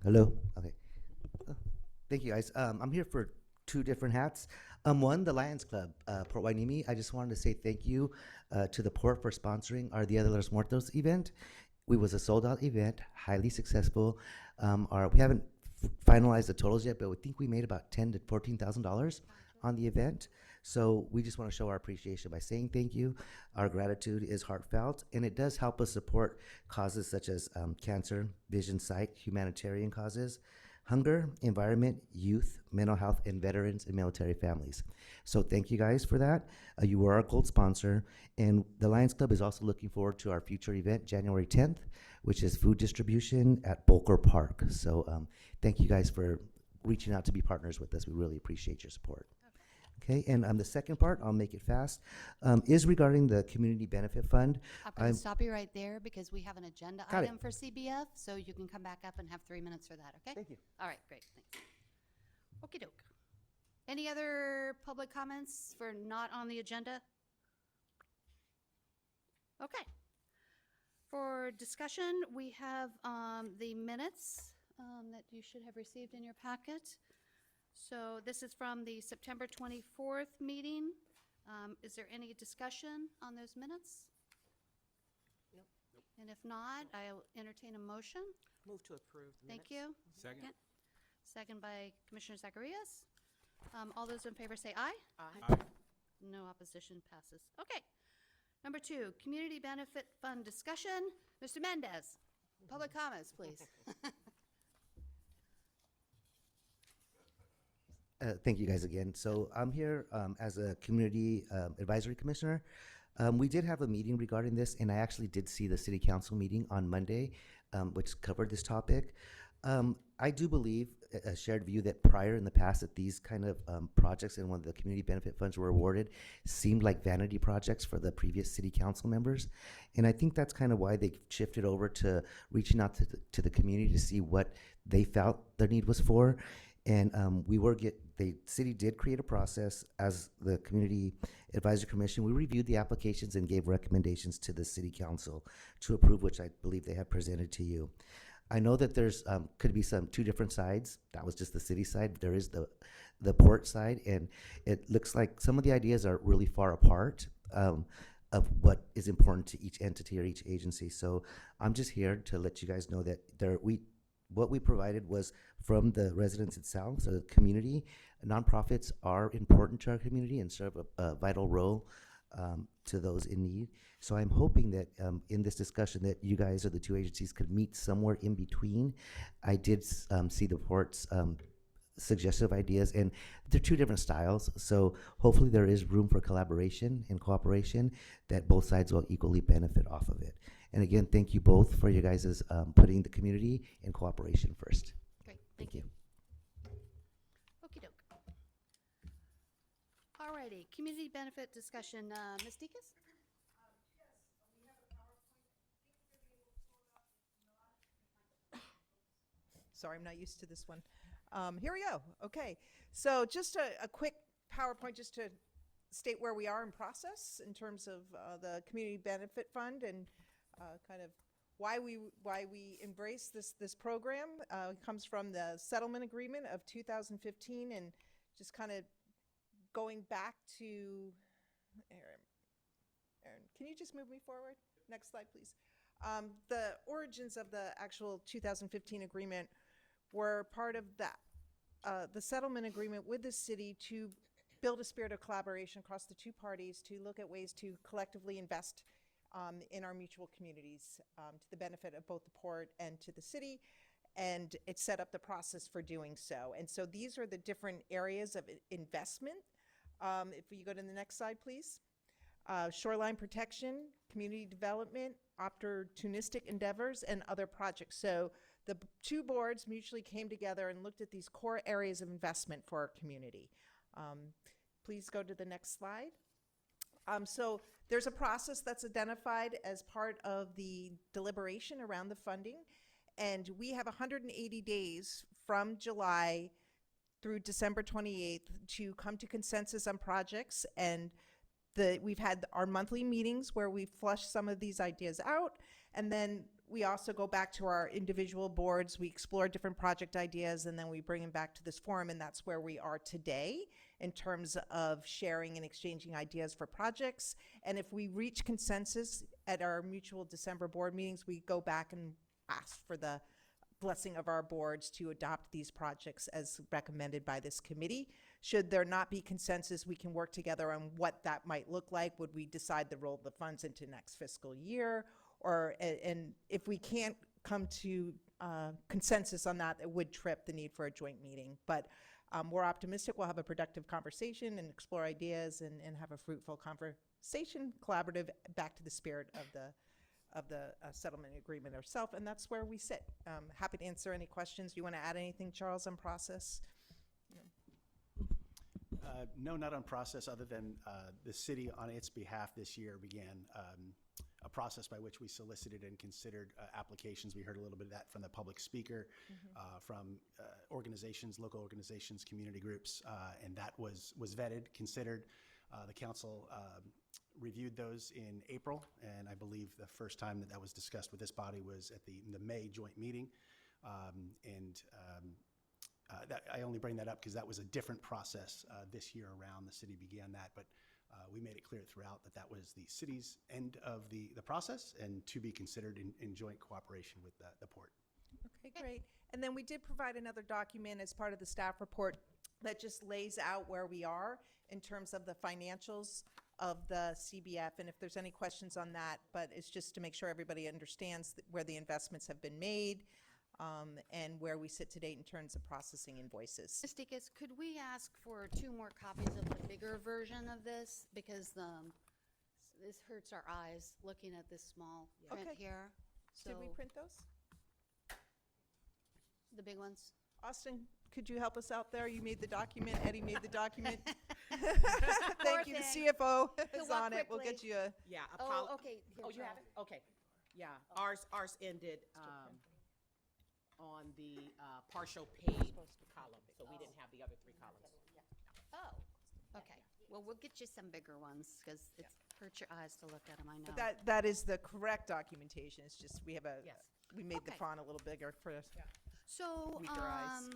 Hello. Okay. Oh, thank you, guys. I'm here for two different hats. One, the Lions Club, Port Wainimi. I just wanted to say thank you to the port for sponsoring our Dia de los Muertos event. We was a sold out event, highly successful. We haven't finalized the totals yet, but we think we made about $10,000 to $14,000 on the event. So we just want to show our appreciation by saying thank you. Our gratitude is heartfelt, and it does help us support causes such as cancer, vision, sight, humanitarian causes, hunger, environment, youth, mental health, and veterans and military families. So thank you guys for that. You were our gold sponsor, and the Lions Club is also looking forward to our future event, January 10th, which is food distribution at Boker Park. So thank you guys for reaching out to be partners with us. We really appreciate your support. Okay, and the second part, I'll make it fast, is regarding the Community Benefit Fund. I'm going I'm- to stop you right there because we have an agenda Got it. item for CBF, so you can come back up and have 3 minutes for that, okay? Thank you. All right, great, thanks. Okey doke. Any other public comments for not on the agenda? Okay. For discussion, we have the minutes that you should have received in your packet. So this is from the September 24th meeting. Is there any discussion on those minutes? Nope. And if not, I'll entertain a motion. Move to approve the Thank minutes. you. Second. Second by Commissioner Zacharias. All those in favor say aye. Aye. No opposition, passes. Okay. Number 2, Community Benefit Fund discussion. Mr. Mendez, public comments, please. Thank you guys again. So I'm here as a community advisory commissioner. We did have a meeting regarding this, and I actually did see the city council meeting on Monday, which covered this topic. I do believe a shared view that prior in the past that these kind of projects and when the community benefit funds were awarded seemed like vanity projects for the previous city council members. And I think that's kind of why they shifted over to reaching out to the community to see what they felt their need was for. And the city did create a process as the Community Advisory Commission. We reviewed the applications and gave recommendations to the city council to approve, which I believe they had presented to you. I know that there's could be two different sides. That was just the city side. There is the port side, and it looks like some of the ideas are really far apart of what is important to each entity or each agency. So I'm just here to let you guys know that what we provided was from the residents itself, so the community. Nonprofits are important to our community and serve a vital role to those in need. So I'm hoping that in this discussion that you guys or the two agencies could meet somewhere in between. I did see the port's suggestive ideas, and they're two different styles. So hopefully there is room for collaboration and cooperation that both sides will equally benefit off of it. And again, thank you both for you guys' putting the community and cooperation first. Great, Thank you. Okey doke. All righty, community benefit discussion. Ms. Deacon? Sorry, I'm not used to this one. Here we go. Okay. So just a quick PowerPoint just to state where we are in process in terms of the Community Benefit Fund and kind of why we embrace this program. It comes from the settlement agreement of 2015 and just kind of going back to Aaron, can you just move me forward? Next slide, please. The origins of the actual 2015 agreement were part of the settlement agreement with the city to build a spirit of collaboration across the two parties to look at ways to collectively invest in our mutual communities to the benefit of both the port and to the city. And it set up the process for doing so. And so these are the different areas of investment. If you go to the next slide, please. Shoreline protection, community development, opportunistic endeavors, and other projects. So the two boards mutually came together and looked at these core areas of investment for our community. Please go to the next slide. So there's a process that's identified as part of the deliberation around the funding. And we have 180 days from July through December 28th to come to consensus on projects. And we've had our monthly meetings where we flush some of these ideas out. And then we also go back to our individual boards, we explore different project ideas, and then we bring them back to this forum, and that's where we are today in terms of sharing and exchanging ideas for projects. And if we reach consensus at our mutual December board meetings, we go back and ask for the blessing of our boards to adopt these projects as recommended by this committee. Should there not be consensus, we can work together on what that might look like. Would we decide to roll the funds into next fiscal year? Or, and if we can't come to consensus on that, it would trip the need for a joint meeting. But we're optimistic we'll have a productive conversation and explore ideas and have a fruitful conversation, collaborative, back to the spirit of the settlement agreement itself, and that's where we sit. Happy to answer any questions. Do you want to add anything, Charles, on process? No, not on process, other than the city on its behalf this year began a process by which we solicited and considered applications. We heard a little bit of that from the public speaker, from organizations, local organizations, community groups, and that was vetted, considered. The council reviewed those in April, and I believe the first time that was discussed with this body was at the May joint meeting. That, I only bring that up because that was a different process this year around. The city began that, but we made it clear throughout that that was the city's end of the process and to be considered in joint cooperation with the port. Okay, great. And then we did provide another document as part of the staff report that just lays out where we are in terms of the financials of the CBF, and if there's any questions on that, but it's just to make sure everybody understands where the investments have been made, and where we sit today in terms of processing invoices. Ms. Deacon, could we ask for 2 more copies of the bigger version of this? Because this hurts our eyes looking at this small print Okay. here. So, Did we print those? the big ones? Austin, could you help us out there? You made the document, Eddie made the document. Poor Thank you, the thing. CFO He'll is walk on it. We'll quickly. get you a, Yeah. Oh, okay. Here, Oh, you have Charles. it? Okay. Yeah, ours ended on the partial paid column, so we didn't have the other 3 columns. Oh, okay. Well, we'll get you some bigger ones, because it's hurt your eyes to look at them, I know. but that is the correct documentation. It's just, we have Yes. we made the Okay. font a little bigger for us. So, Weaker eyes.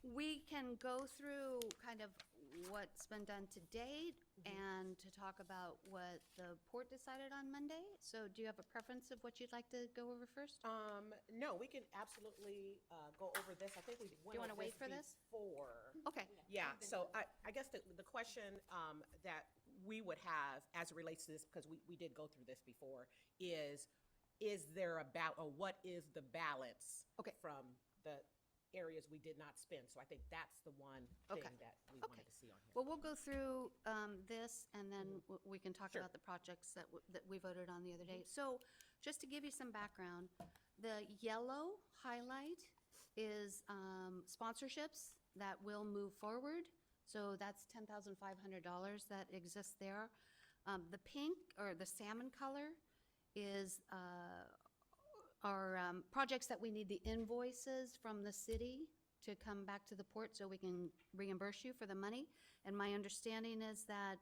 we can go through kind of what's been done to date and to talk about what the port decided on Monday. So do you have a preference of what you'd like to go over first? No, we can absolutely go over this. I think we went wanna over wait for this? before. Okay. Yeah, so I guess the question that we would have as it relates to this, because we did go through this before, is there what is the balance Okay. from the areas we did not spend? So I think that's the one thing Okay. that we Okay. wanted to see on here. Well, we'll go through this, and then we can talk Sure. about the projects that we voted on the other day. So just to give you some background, the yellow highlight is sponsorships that will move forward. So that's $10,500 that exists there. The pink, or the salmon color, is are projects that we need the invoices from the city to come back to the port so we can reimburse you for the money. And my understanding is that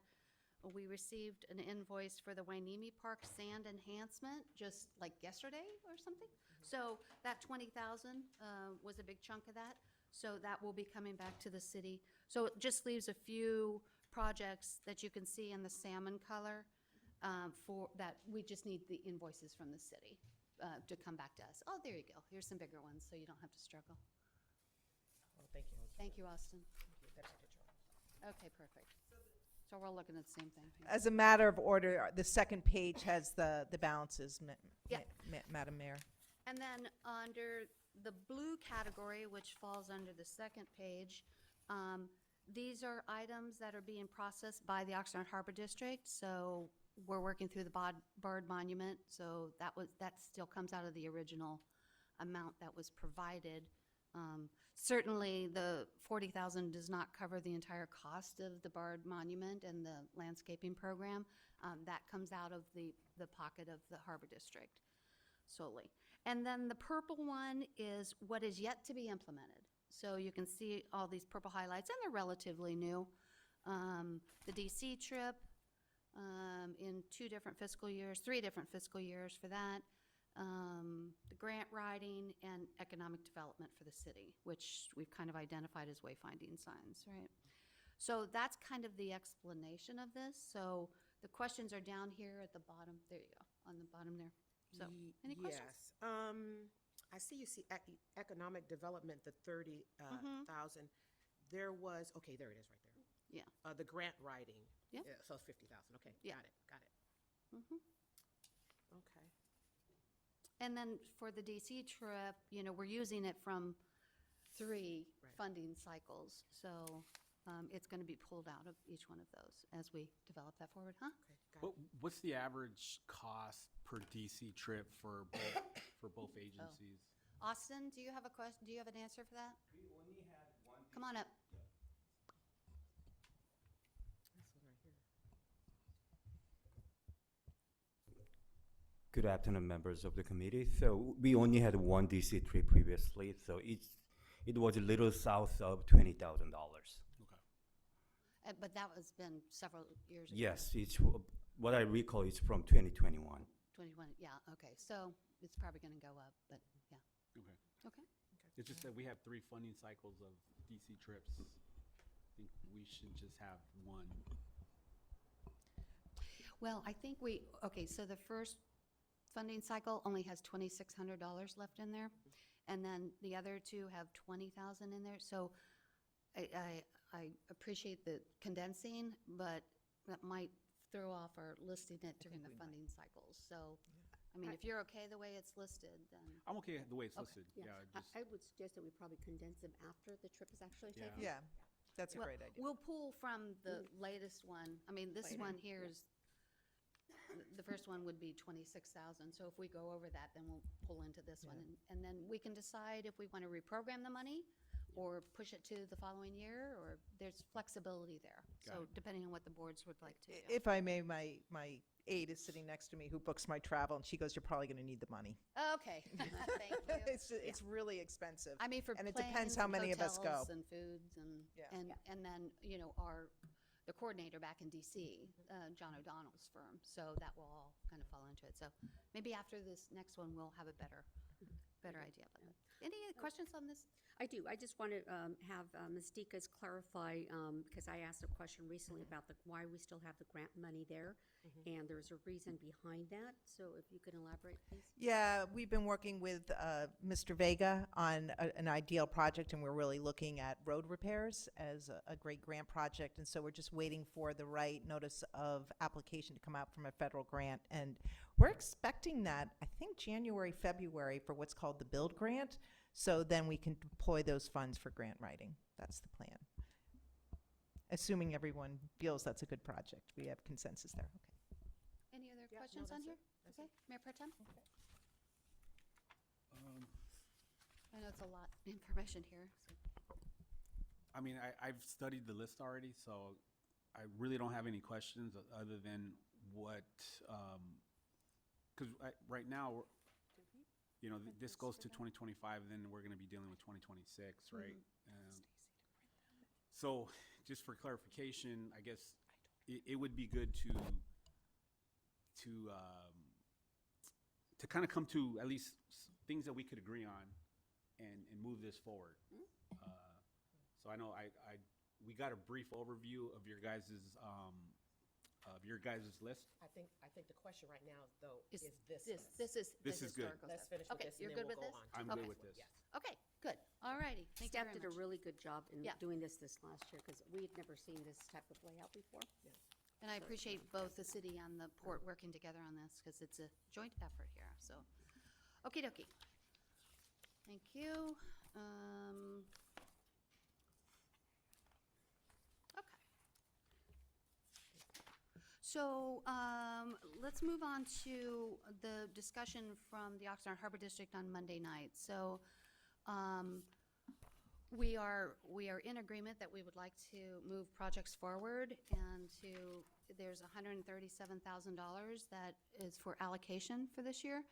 we received an invoice for the Wainimi Park sand enhancement just like yesterday or something. So that 20,000 was a big chunk of that. So that will be coming back to the city. So it just leaves a few projects that you can see in the salmon color for that we just need the invoices from the city to come back to us. Oh, there you go. Here's some bigger ones, so you don't have to struggle. Oh, thank you. Thank you, Austin. Give that back to Charles. Okay, perfect. So we're looking at the same thing here. As a matter of order, the second page has the balances, Yeah. Madam Mayor. And then under the blue category, which falls under the second page, these are items that are being processed by the Oxnard Harbor District. So we're working through the bird monument, so that still comes out of the original amount that was provided. Certainly, the 40,000 does not cover the entire cost of the bird monument and the landscaping program. That comes out of the pocket of the Harbor District solely. And then the purple one is what is yet to be implemented. So you can see all these purple highlights, and they're relatively new. The DC trip in 3 different fiscal years for that. the grant writing, and economic development for the city, which we've kind of identified as wayfinding signs, right? So that's kind of the explanation of this. So the questions are down here at the bottom. There you go, on the bottom there. So, any questions? Yes. I see you see economic development, the 30,000. There was, okay, there it is right there. Yeah. The grant writing. Yeah. So it's 50,000. Okay. Yeah. Got it. Mhm. Okay. And then for the DC trip, we're using it from 3 Right. funding cycles. So it's going to be pulled out of each one of those as we develop that forward, huh? Okay. Got it. What's the average cost per DC trip for both agencies? Austin, do you have a question? Do you have an answer for that? We only had one. Come on up. This one right here. Good afternoon, members of the committee. So we only had one DC trip previously, so it was a little south of $20,000. Okay. But that was been several years ago. Yes, it's what I recall. It's from 2021. 21, yeah, okay. So it's probably going to go up, but yeah. Okay. Okay. It's just that we have 3 funding cycles of DC trips. I think we should just have one. Well, I think okay, so the first funding cycle only has $2,600 left in there. And then the other 2 have 20,000 in there. So I appreciate the condensing, but that might throw off our listing it during the funding cycles. So, I mean, if you're okay the way it's listed, then, I'm okay the way it's Okay. listed. Yeah, Yeah, just, I would suggest that we probably condense them after the trip is actually Yeah. taken. Yeah, that's a well, great idea. we'll pull from the latest one. I mean, this one here is, the first one would be 26,000. So if we go over that, then we'll pull into this one. And then we can decide if we want to reprogram the money or push it to the following year, or there's flexibility there. Got So it. depending on what the boards would like to do. If I may, my aide is sitting next to me who books my travel, and she goes, "You're probably going to need the money." Okay, thank you. It's really expensive. I mean, for And it planes depends how and many of us go. hotels and foods and, Yeah. and then, the coordinator back in DC, John O'Donnell's firm. So that will all kind of fall into it. So maybe after this next one, we'll have a better idea about it. Any questions on this? I do. I just want to have Ms. Deacons clarify, because I asked a question recently about why we still have the grant money there, and there's a reason behind that. So if you could elaborate, please. Yeah, we've been working with Mr. Vega on an ideal project, and we're really looking at road repairs as a great grant project. And so we're just waiting for the right notice of application to come out from a federal grant. And we're expecting that, I think, January, February for what's called the Build Grant. So then we can deploy those funds for grant writing. That's the plan. Assuming everyone feels that's a good project. We have consensus there. Okay. Any other Yeah, no, questions on that's here? it. That's Okay, Mayor Pro Tem? I know it's a lot of information here. So. I mean, I've studied the list already, so I really don't have any questions other than what, because right now, this goes to 2025, and then we're going to be dealing with 2026, right? So just for clarification, I guess it would be good to kind of come to at least things that we could agree on and move this forward. So I know we got a brief overview of your guys' list. I think the question right now, though, Is is this. This list. is the This is good. historical Let's stuff. finish with Okay, this, you're and then good we'll with go this? on. I'm Okay. good with this. Yes. Okay, good. All righty. Thank you Staff very did a much. really good job in Yeah. doing this last year, because we had never seen this type of layout before. And I appreciate both the city and the port working together on this because it's a joint effort here, so. Okey dokey. Thank you. Okay. So, let's move on to the discussion from the Oxnard Harbor District on Monday night. So, we are in agreement that we would like to move projects forward and there's $137,000 that is for allocation for this year.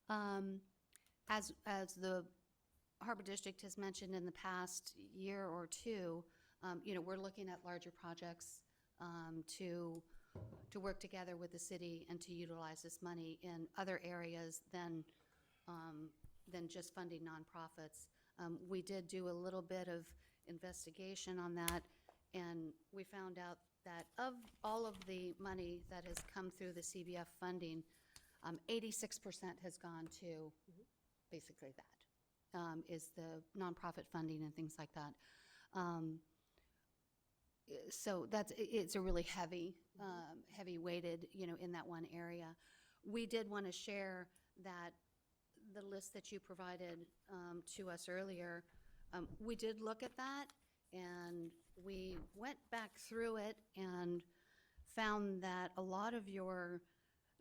As the Harbor District has mentioned in the past year or two, we're looking at larger projects to work together with the city and to utilize this money in other areas than than just funding nonprofits. We did do a little bit of investigation on that, and we found out that of all of the money that has come through the CBF funding, 86% has gone to basically that, is the nonprofit funding and things like that. So it's a really heavy, heavy weighted, in that one area. We did want to share that the list that you provided to us earlier, we did look at that, and we went back through it and found that a lot of your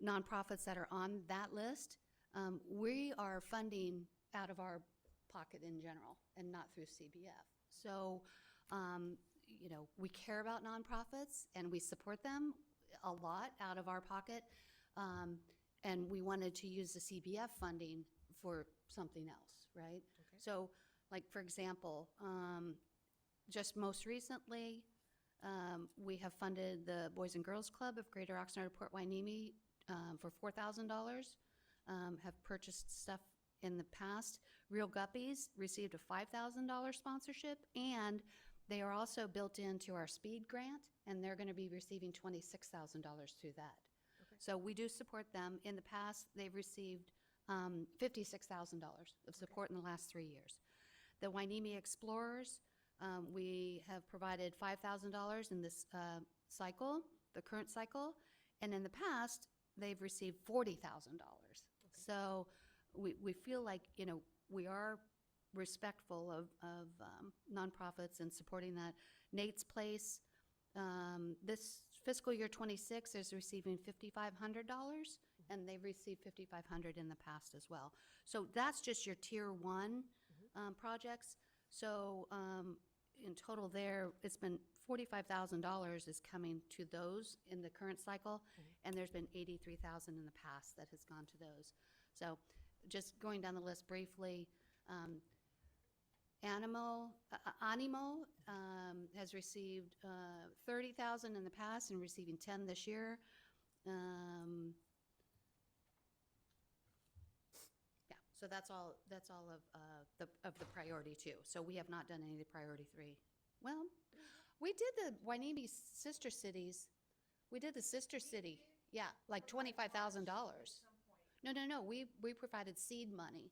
nonprofits that are on that list, we are funding out of our pocket in general and not through CBF. So, we care about nonprofits and we support them a lot out of our pocket. And we wanted to use the CBF funding for something else, right? So, like, for example, just most recently, we have funded the Boys and Girls Club of Greater Oxnard Port Hueneme for $4,000, have purchased stuff in the past. Real Guppies received a $5,000 sponsorship, and they are also built into our SPEED grant, and they're going to be receiving $26,000 through that. So we do support them. In the past, they've received $56,000 of support in the last 3 years. The Hueneme Explorers, we have provided $5,000 in this cycle, the current cycle, and in the past, they've received $40,000. So we feel like, we are respectful of nonprofits and supporting that. Nate's Place, this fiscal year 26 is receiving $5,500, and they've received $5,500 in the past as well. So that's just your tier one projects. So in total there, it's been $45,000 is coming to those in the current cycle, and there's been $83,000 in the past that has gone to those. So just going down the list briefly, Animo has received $30,000 in the past and receiving $10,000 this year. Yeah, so that's all of the priority two. So we have not done any of the priority three. Well, we did the Hueneme sister cities. We did the sister city. Yeah, like $25,000. No. We provided seed money.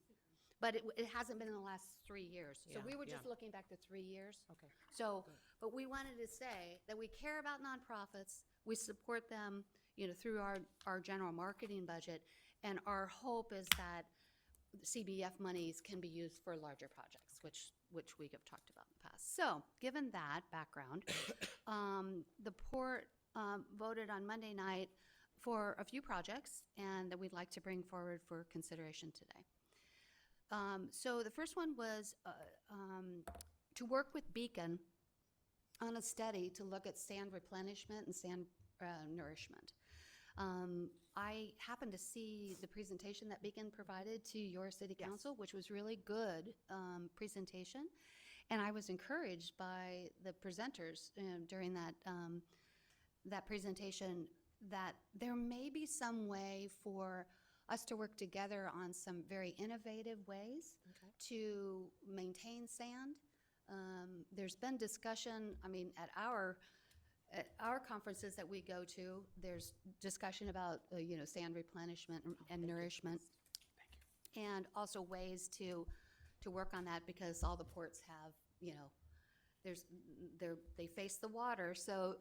But it hasn't been in the last 3 years. So we were just looking back to 3 years. Okay. So, but we wanted to say that we care about nonprofits. We support them, through our general marketing budget. And our hope is that CBF monies can be used for larger projects, which we have talked about in the past. So, given that background, the port voted on Monday night for a few projects and that we'd like to bring forward for consideration today. So the first one was to work with Beacon on a study to look at sand replenishment and sand nourishment. I happened to see the presentation that Beacon provided to your city council, which was really good presentation, and I was encouraged by the presenters during that presentation that there may be some way for us to work together on some very innovative ways to maintain sand. There's been discussion, at our conferences that we go to, there's discussion about, sand replenishment and nourishment. And also ways to work on that, because all the ports have, they face the water, so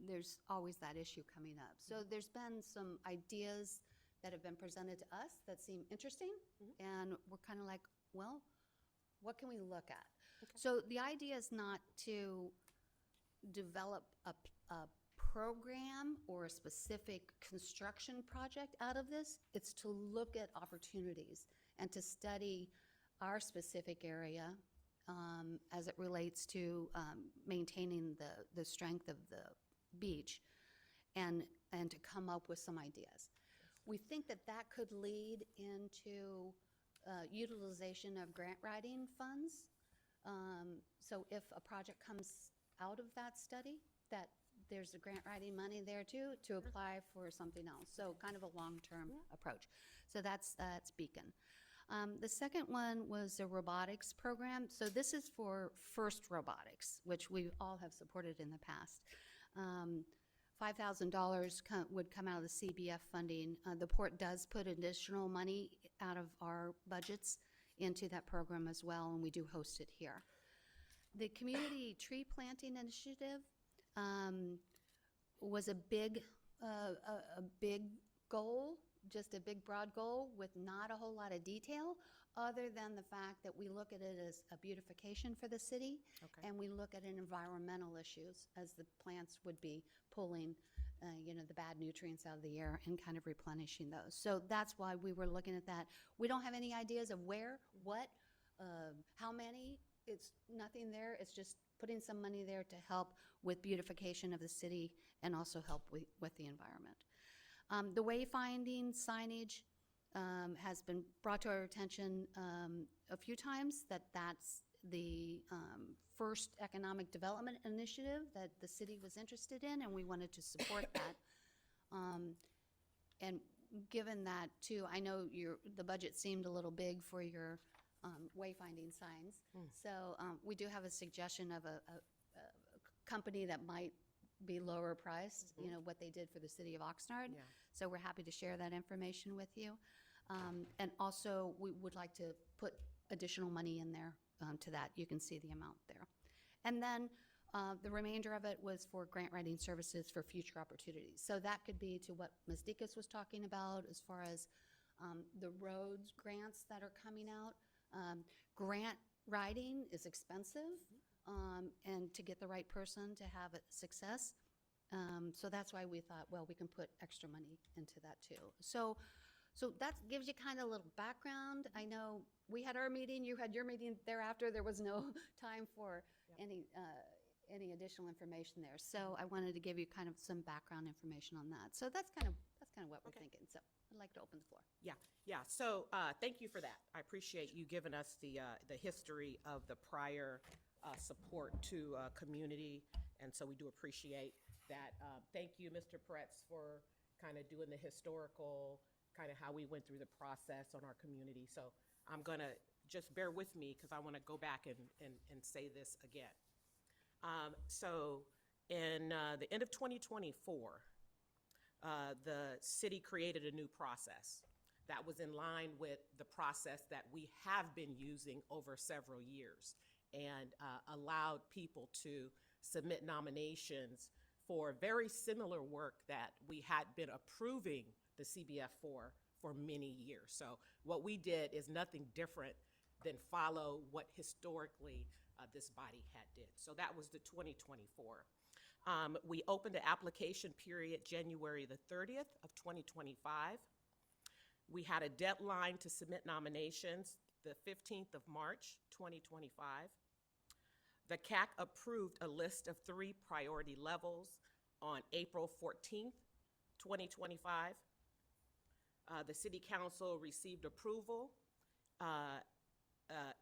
there's always that issue coming up. So there's been some ideas that have been presented to us that seem interesting, and we're kind of like, well, what can we look at? So the idea is not to develop a program or a specific construction project out of this. It's to look at opportunities and to study our specific area as it relates to maintaining the strength of the beach, and to come up with some ideas. We think that could lead into utilization of grant writing funds. So if a project comes out of that study, that there's a grant writing money there too to apply for something else. So kind of a long-term approach. So that's Beacon. The second one was a robotics program. So this is for FIRST Robotics, which we all have supported in the past. $5,000 would come out of the CBF funding. The port does put additional money out of our budgets into that program as well, and we do host it here. The Community Tree Planting Initiative was a big goal, just a big broad goal with not a whole lot of detail, other than the fact that we look at it as a beautification for the city, Okay. and we look at it environmental issues as the plants would be pulling, the bad nutrients out of the air and kind of replenishing those. So that's why we were looking at that. We don't have any ideas of where, what, how many. It's nothing there. It's just putting some money there to help with beautification of the city and also help with the environment. The wayfinding signage has been brought to our attention a few times, that's the first economic development initiative that the city was interested in, and we wanted to support that. And given that, too, I know the budget seemed a little big for your wayfinding signs. So we do have a suggestion of a company that might be lower priced, what they did for the city of Oxnard. Yeah. So we're happy to share that information with you. And also, we would like to put additional money in there to that. You can see the amount there. And then the remainder of it was for grant writing services for future opportunities. So that could be to what Ms. Deacus was talking about as far as the roads grants that are coming out. Grant writing is expensive, and to get the right person to have it success. So that's why we thought, well, we can put extra money into that too. So that gives you kind of a little background. I know we had our meeting, you had your meeting thereafter. There was no time for any additional information there. So I wanted to give you kind of some background information on that. So that's kind of what we're thinking. So I'd like to open the floor. Yeah. So thank you for that. I appreciate you giving us the history of the prior support to community, and so we do appreciate that. Thank you, Mr. Peretz, for kind of doing the historical, kind of how we went through the process on our community. So I'm going to just bear with me because I want to go back and say this again. So in the end of 2024, the city created a new process that was in line with the process that we have been using over several years, and allowed people to submit nominations for very similar work that we had been approving the CBF for many years. So what we did is nothing different than follow what historically this body had did. So that was the 2024. We opened the application period January the 30th of 2025. We had a deadline to submit nominations the 15th of March, 2025. The CAC approved a list of 3 priority levels on April 14th, 2025. The City Council received approval.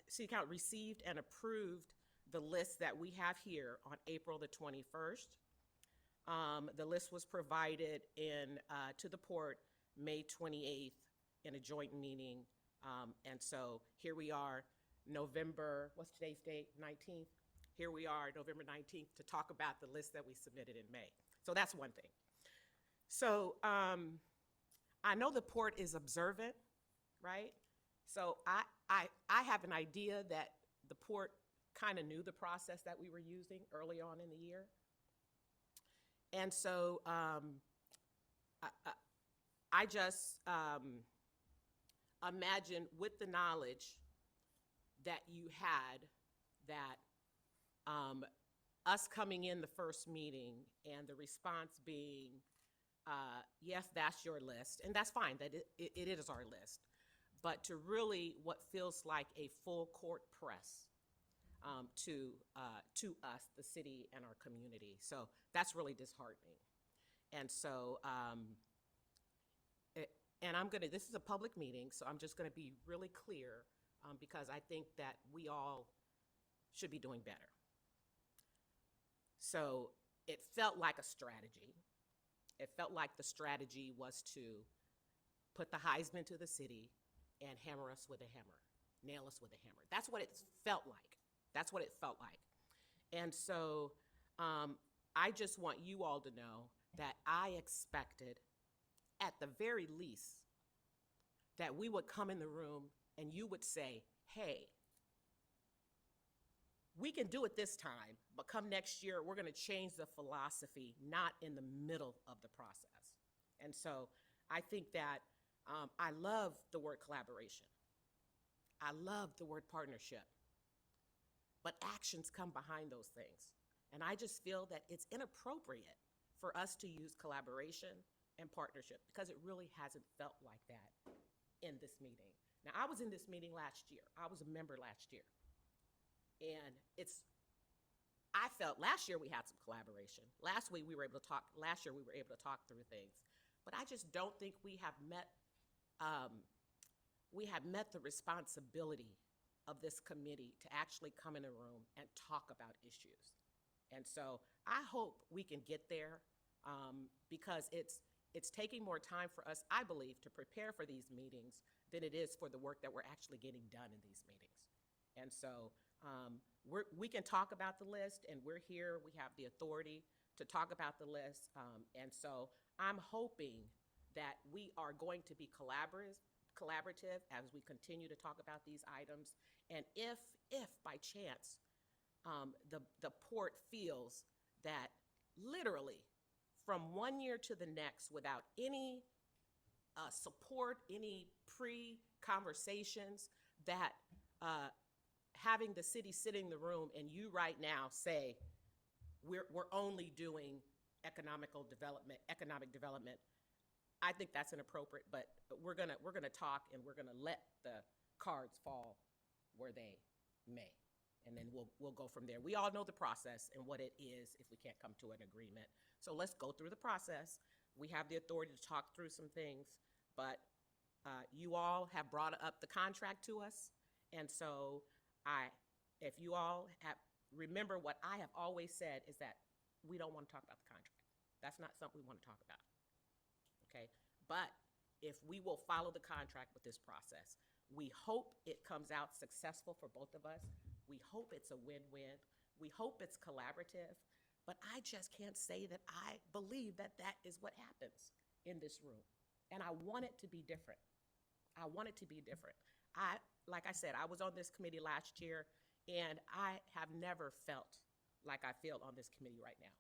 City Council received and approved the list that we have here on April the 21st. The list was provided to the port May 28th in a joint meeting. And so here we are, November, what's today's date, 19th? Here we are, November 19th, to talk about the list that we submitted in May. So that's one thing. So I know the port is observant, right? So I have an idea that the port kind of knew the process that we were using early on in the year. And so I just imagine, with the knowledge that you had, that us coming in the first meeting and the response being, yes, that's your list, and that's fine, that it is our list, but to really what feels like a full court press to us, the city, and our community. So that's really disheartening. And so, this is a public meeting, so I'm just gonna be really clear, because I think that we all should be doing better. So it felt like a strategy. It felt like the strategy was to put the Heisman to the city and hammer us with a hammer, nail us with a hammer. That's what it felt like. That's what it felt like. And so I just want you all to know that I expected, at the very least, that we would come in the room and you would say, hey, we can do it this time, but come next year, we're going to change the philosophy, not in the middle of the process. And so I think that I love the word collaboration. I love the word partnership. But actions come behind those things. And I just feel that it's inappropriate for us to use collaboration and partnership because it really hasn't felt like that in this meeting. Now, I was in this meeting last year. I was a member last year. And I felt last year we had some collaboration. Last year we were able to talk through things. But I just don't think we have met the responsibility of this committee to actually come in a room and talk about issues. And so I hope we can get there because it's taking more time for us, I believe, to prepare for these meetings than it is for the work that we're actually getting done in these meetings. And so we can talk about the list, and we're here. We have the authority to talk about the list. And so I'm hoping that we are going to be collaborative as we continue to talk about these items. And if by chance the port feels that literally from one year to the next, without any support, any pre-conversations, that having the city sitting in the room and you right now say, we're only doing economic development, I think that's inappropriate, but we're gonna talk and we're gonna let the cards fall where they may. And then we'll go from there. We all know the process and what it is if we can't come to an agreement. So let's go through the process. We have the authority to talk through some things, but you all have brought up the contract to us. And so if you all remember what I have always said is that we don't want to talk about the contract. That's not something we want to talk about. Okay, but if we will follow the contract with this process, we hope it comes out successful for both of us. We hope it's a win-win. We hope it's collaborative, but I just can't say that I believe that that is what happens in this room. And I want it to be different. I want it to be different. Like I said, I was on this committee last year, and I have never felt like I feel on this committee right now.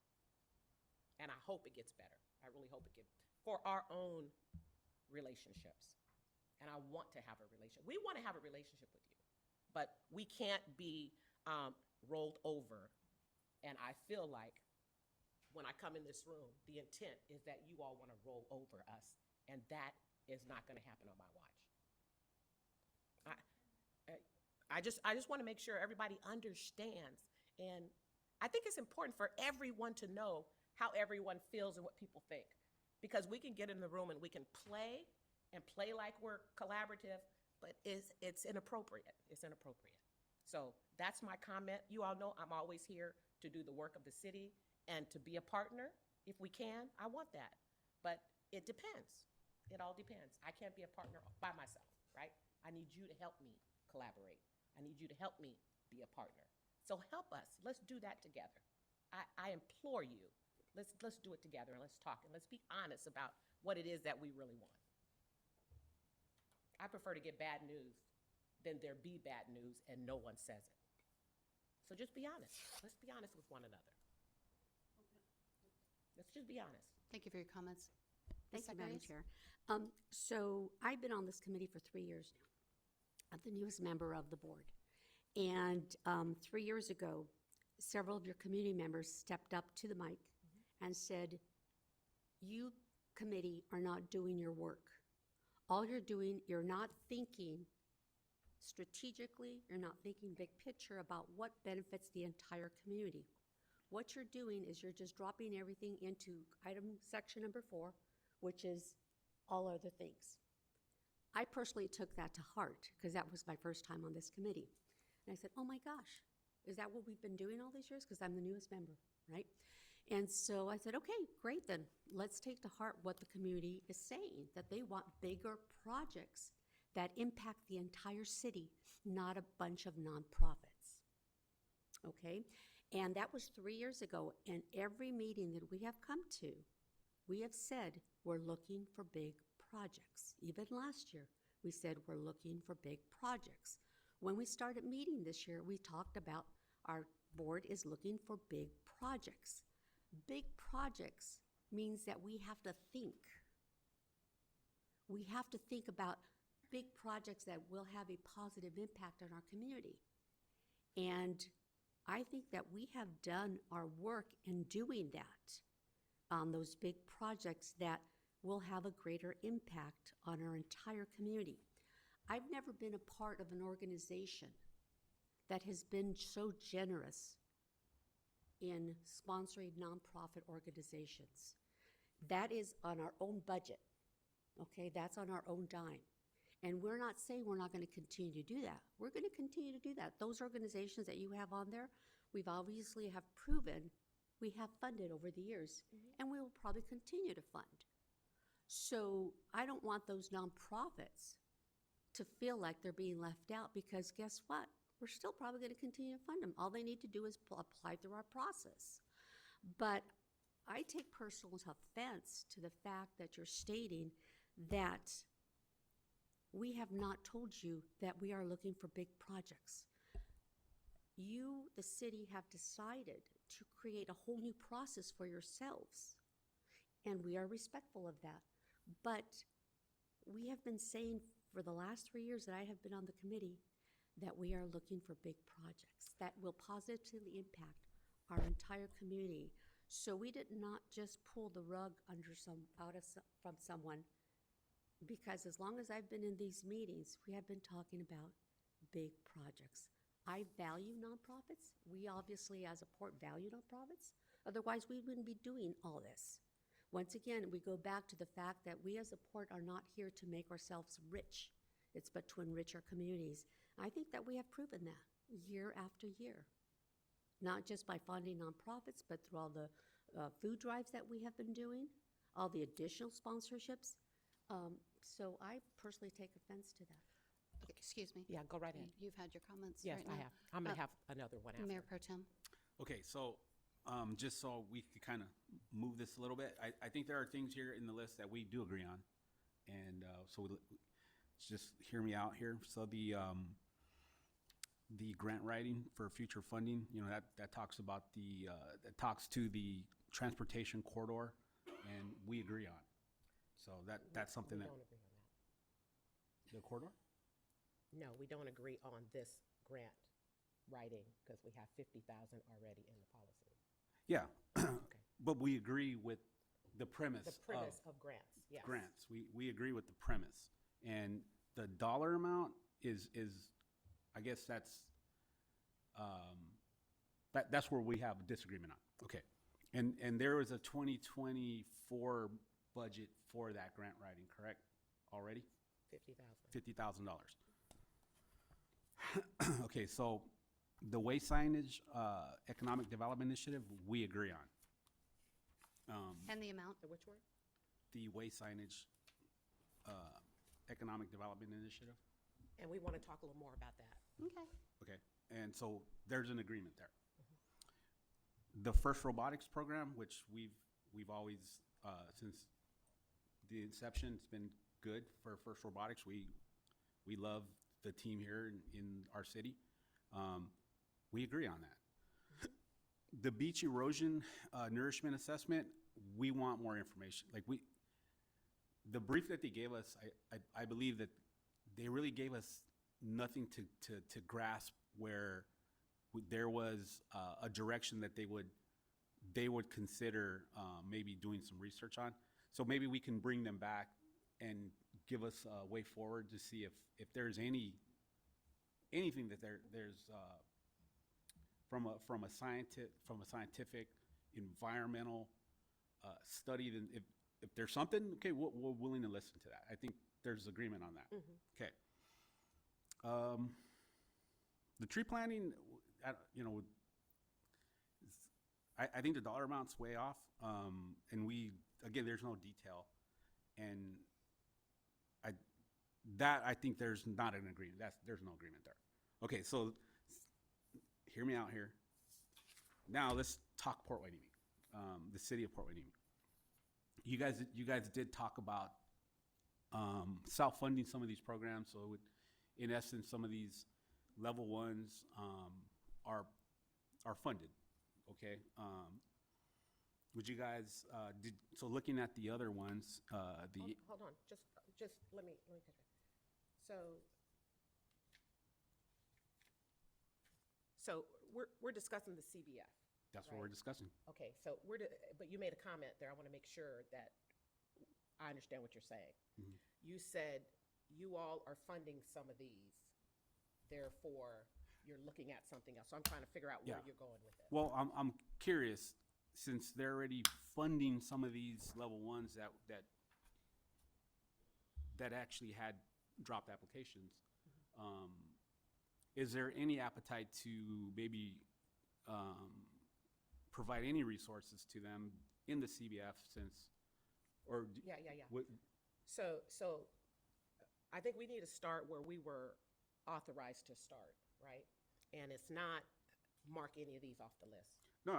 And I hope it gets better. I really hope it gets for our own relationships. And I want to have a relationship. We want to have a relationship with you, but we can't be rolled over. And I feel like when I come in this room, the intent is that you all want to roll over us, and that is not going to happen on my watch. I just want to make sure everybody understands, and I think it's important for everyone to know how everyone feels and what people think, because we can get in the room and we can play like we're collaborative, but it's inappropriate. It's inappropriate. So that's my comment. You all know I'm always here to do the work of the city and to be a partner if we can. I want that, but it depends. It all depends. I can't be a partner by myself, right? I need you to help me collaborate. I need you to help me be a partner. So help us. Let's do that together. I implore you. Let's do it together and let's talk and let's be honest about what it is that we really want. I prefer to get bad news than there be bad news and no one says it. So just be honest. Let's be honest with one another. Let's just be honest. Thank you for your comments. Thank Ms. you, Madam Zacharias? Chair. So I've been on this committee for 3 years now. I'm the newest member of the board. And 3 years ago, several of your community members stepped up to the mic and said, you committee are not doing your work. All you're doing, you're not thinking strategically, you're not thinking big picture about what benefits the entire community. What you're doing is you're just dropping everything into section number 4, which is all other things. I personally took that to heart because that was my first time on this committee. And I said, oh my gosh, is that what we've been doing all these years? Because I'm the newest member, right? And so I said, okay, great then. Let's take to heart what the community is saying, that they want bigger projects. that impact the entire city, not a bunch of nonprofits. Okay? And that was 3 years ago. And every meeting that we have come to, we have said we're looking for big projects. Even last year, we said we're looking for big projects. When we started meeting this year, we talked about our board is looking for big projects. Big projects means that we have to think. We have to think about big projects that will have a positive impact on our community. And I think that we have done our work in doing that on those big projects that will have a greater impact on our entire community. I've never been a part of an organization that has been so generous in sponsoring nonprofit organizations. That is on our own budget, okay? That's on our own dime. And we're not saying we're not going to continue to do that. We're going to continue to do that. Those organizations that you have on there, we've obviously have proven we have funded over the years, and we will probably continue to fund. So I don't want those nonprofits to feel like they're being left out, because guess what? We're still probably going to continue to fund them. All they need to do is apply through our process. But I take personal offense to the fact that you're stating that we have not told you that we are looking for big projects. You, the city, have decided to create a whole new process for yourselves, and we are respectful of that. But we have been saying for the last 3 years that I have been on the committee that we are looking for big projects that will positively impact our entire community. So we did not just pull the rug from someone, because as long as I've been in these meetings, we have been talking about big projects. I value nonprofits. We obviously, as a port, value nonprofits. Otherwise, we wouldn't be doing all this. Once again, we go back to the fact that we as a port are not here to make ourselves rich. It's but to enrich our communities. I think that we have proven that year after year, not just by funding nonprofits, but through all the food drives that we have been doing, all the additional sponsorships. So I personally take offense to that. Excuse me. Yeah, go right ahead. You've had your comments Yes, right I now. have. I'm going Uh, to have another one after. Mayor Pro Tem. Okay, so just so we could kind of move this a little bit, I think there are things here in the list that we do agree on. And just hear me out here. So the grant writing for future funding, you know, that talks about that talks to the transportation corridor, and we agree on. So that's something We that, don't agree on that. the corridor? No, we don't agree on this grant writing because we have 50,000 already in the policy. Yeah, Okay. but we agree with the premise The premise of grants, yes. grants. We agree with the premise. And the dollar amount is I guess that's where we have a disagreement on. Okay. And there was a 2024 budget for that grant writing, correct? Already? 50,000. $50,000. Okay, so the way signage economic development initiative, we agree on. And the amount? The which word? The way signage economic development initiative. And we want to talk a little more about that. Okay. Okay, and so there's an agreement there. The FIRST Robotics program, which we've always, since the inception, it's been good for FIRST Robotics. We love the team here in our city. We agree on that. The beach erosion nourishment assessment, we want more information. Like the brief that they gave us, I believe that they really gave us nothing to grasp where there was a direction that they would consider maybe doing some research on. So maybe we can bring them back and give us a way forward to see if there's anything that there's from a scientific environmental study. Then if there's something, okay, we're willing to listen to that. I think there's agreement on that. Okay. The tree planting, I think the dollar amount's way off, and again, there's no detail, and that I think there's not an agreement. There's no agreement there. Okay, so hear me out here. Now let's talk Port Hueneme, the city of Port Hueneme. You guys did talk about self-funding some of these programs, so it would, in essence, some of these level ones are funded. Okay, would you guys so looking at the other ones, Hold on, just let me catch it. So we're discussing the CBF. that's what we're discussing. Okay, so but you made a comment there. I want to make sure that I understand what you're saying. Mhm. You said you all are funding some of these, therefore you're looking at something else. So I'm trying to figure out where Yeah. you're going with it. Well, I'm curious, since they're already funding some of these level ones that actually had dropped applications, is there any appetite to maybe provide any resources to them in the CBF since, or? Yeah. What, So I think we need to start where we were authorized to start, right? And it's not mark any of these off the list. no,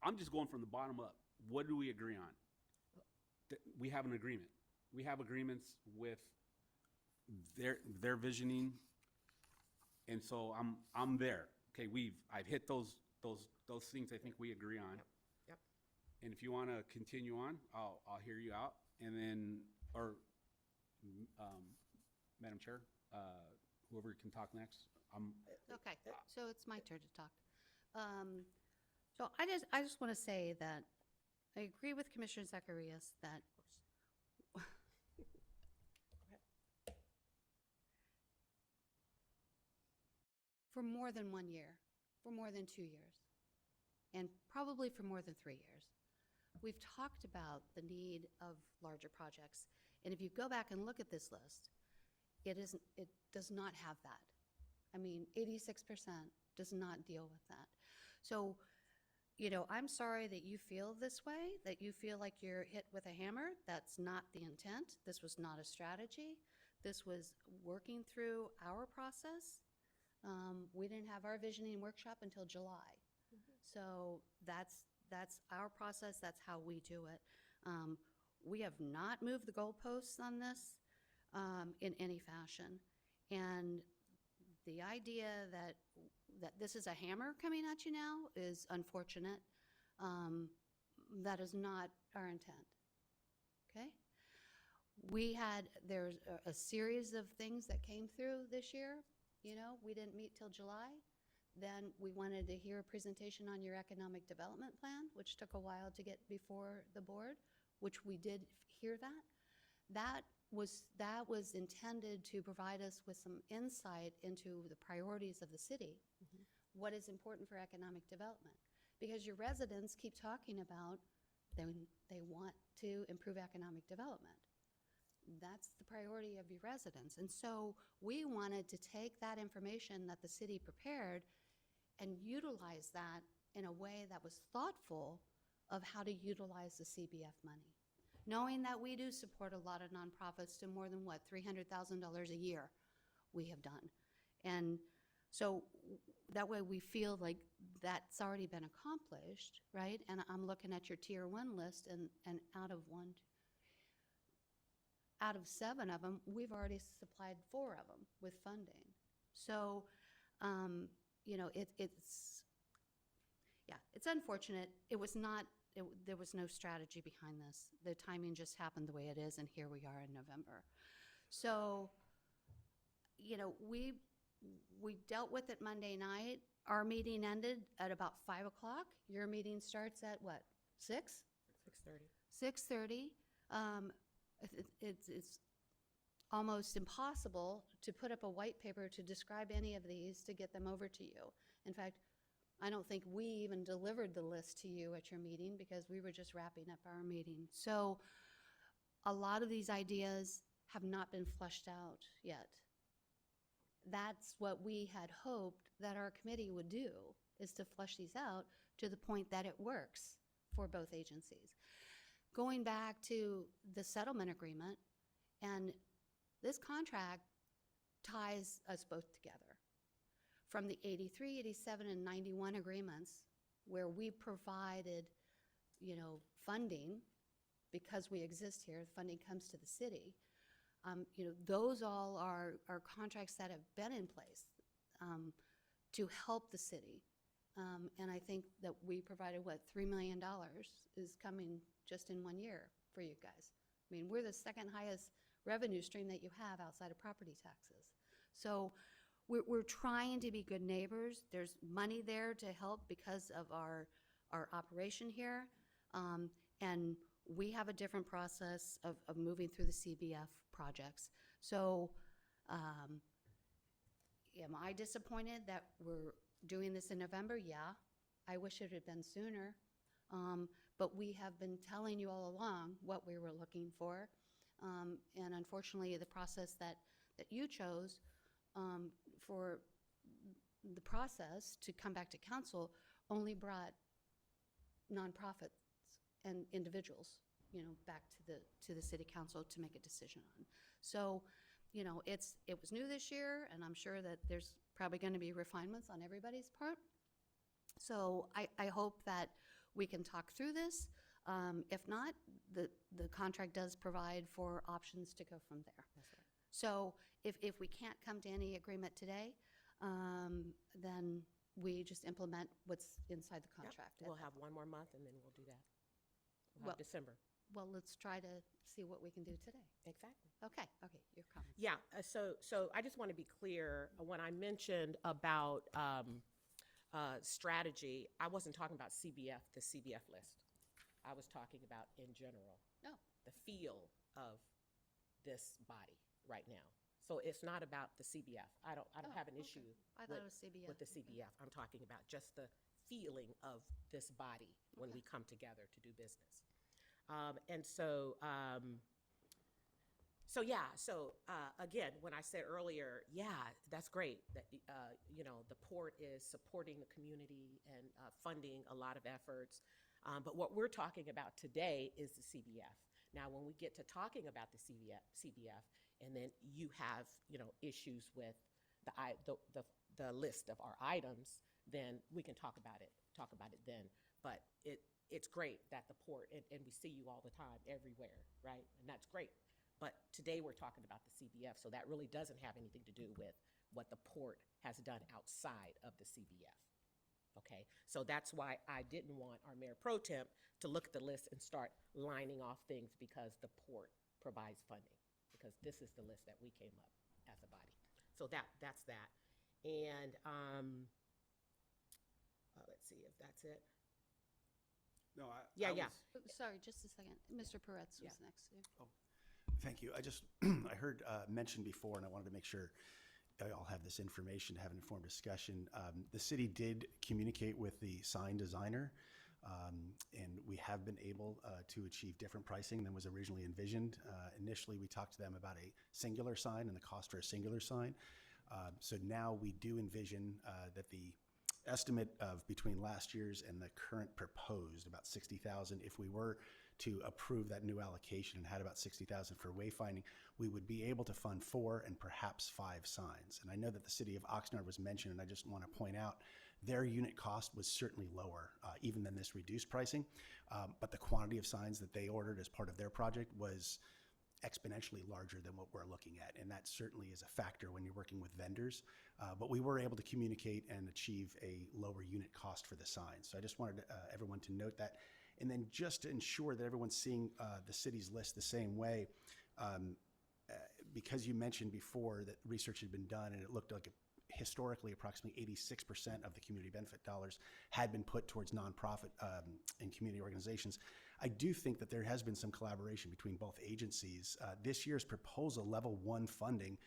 I'm just going from the bottom up. What do we agree on? We have an agreement. We have agreements with their visioning, and so I'm there. Okay, I've hit those things I think we agree on. Yep. And if you want to continue on, I'll hear you out, and then Madam Chair, whoever can talk next. Okay, so it's my turn to talk. So I just want to say that I agree with Commissioner Zacharias that for more than 1 year, for more than 2 years, and probably for more than 3 years, we've talked about the need of larger projects. And if you go back and look at this list, it does not have that. I mean, 86% does not deal with that. So, I'm sorry that you feel this way, that you feel like you're hit with a hammer. That's not the intent. This was not a strategy. This was working through our process. We didn't have our visioning workshop until July. So that's our process. That's how we do it. We have not moved the goalposts on this in any fashion. And the idea that this is a hammer coming at you now is unfortunate. That is not our intent. Okay? There's a series of things that came through this year. We didn't meet till July. Then we wanted to hear a presentation on your economic development plan, which took a while to get before the board, which we did hear that. That was intended to provide us with some insight into the priorities of the city, what is important for economic development. Because your residents keep talking about they want to improve economic development. That's the priority of your residents. And so we wanted to take that information that the city prepared and utilize that in a way that was thoughtful of how to utilize the CBF money. Knowing that we do support a lot of nonprofits to more than $300,000 a year we have done. And so that way we feel like that's already been accomplished, right? And I'm looking at your tier 1 list, and out of 7 of them, we've already supplied 4 of them with funding. So, it's unfortunate. There was no strategy behind this. The timing just happened the way it is, and here we are in November. So, we dealt with it Monday night. Our meeting ended at about 5 o'clock. Your meeting starts at what, 6? 6:30. 6:30. It's almost impossible to put up a white paper to describe any of these to get them over to you. In fact, I don't think we even delivered the list to you at your meeting because we were just wrapping up our meeting. So a lot of these ideas have not been fleshed out yet. That's what we had hoped that our committee would do, is to flesh these out to the point that it works for both agencies. Going back to the settlement agreement, and This contract ties us both together. From the 83, 87, and 91 agreements, where we provided, funding, because we exist here, funding comes to the city. Those all are contracts that have been in place to help the city. And I think that we provided, $3 million is coming just in 1 year for you guys. I mean, we're the second highest revenue stream that you have outside of property taxes. So we're trying to be good neighbors. There's money there to help because of our operation here. And we have a different process of moving through the CBF projects. So am I disappointed that we're doing this in November? Yeah. I wish it had been sooner. But we have been telling you all along what we were looking for. And unfortunately, the process that you chose for the process to come back to council only brought nonprofits and individuals, back to the city council to make a decision on. So, it was new this year, and I'm sure that there's probably going to be refinements on everybody's part. So I hope that we can talk through this. If not, the contract does provide for options to go from there. So if we can't come to any agreement today, then we just implement what's inside the Yep. contract. We'll have one more month and then we'll do that. We'll Well- have December. Well, let's try to see what we can do today. Exactly. Okay, your comments. Yeah, so I just want to be clear, when I mentioned about strategy, I wasn't talking about CBF, the CBF list. I was talking about in general, No, the feel of this body right now. So it's not about the CBF. I don't Oh, have an okay. issue I thought it was CBF. with the CBF. I'm talking about just the feeling of this body when we come together to do business. Again, when I said earlier, yeah, that's great that, the port is supporting the community and funding a lot of efforts. But what we're talking about today is the CBF. Now, when we get to talking about the CBF, and then you have, issues with the list of our items, then we can talk about it then. But it's great that the port, and we see you all the time everywhere, right? And that's great. But today we're talking about the CBF, so that really doesn't have anything to do with what the port has done outside of the CBF. Okay, so that's why I didn't want our mayor pro temp to look at the list and start lining off things because the port provides funding, because this is the list that we came up as a body. So that's that. And let's see if that's it. No, Yeah. Oh, sorry, just a second. Mr. Peretz was Yeah. next. Thank you. I heard mentioned before, and I wanted to make sure y'all have this information to have an informed discussion. The city did communicate with the sign designer, and we have been able to achieve different pricing than was originally envisioned. Initially, we talked to them about a singular sign and the cost for a singular sign. So now we do envision that the estimate of between last year's and the current proposed, about 60,000, if we were to approve that new allocation and had about 60,000 for wayfinding, we would be able to fund 4 and perhaps 5 signs. And I know that the city of Oxnard was mentioned, and I just want to point out their unit cost was certainly lower, even than this reduced pricing. But the quantity of signs that they ordered as part of their project was exponentially larger than what we're looking at. And that certainly is a factor when you're working with vendors. But we were able to communicate and achieve a lower unit cost for the signs. So I just wanted everyone to note that. And then just to ensure that everyone's seeing the city's list the same way, because you mentioned before that research had been done and it looked like historically approximately 86% of the community benefit dollars had been put towards nonprofit and community organizations. I do think that there has been some collaboration between both agencies. This year's proposal, level 1 funding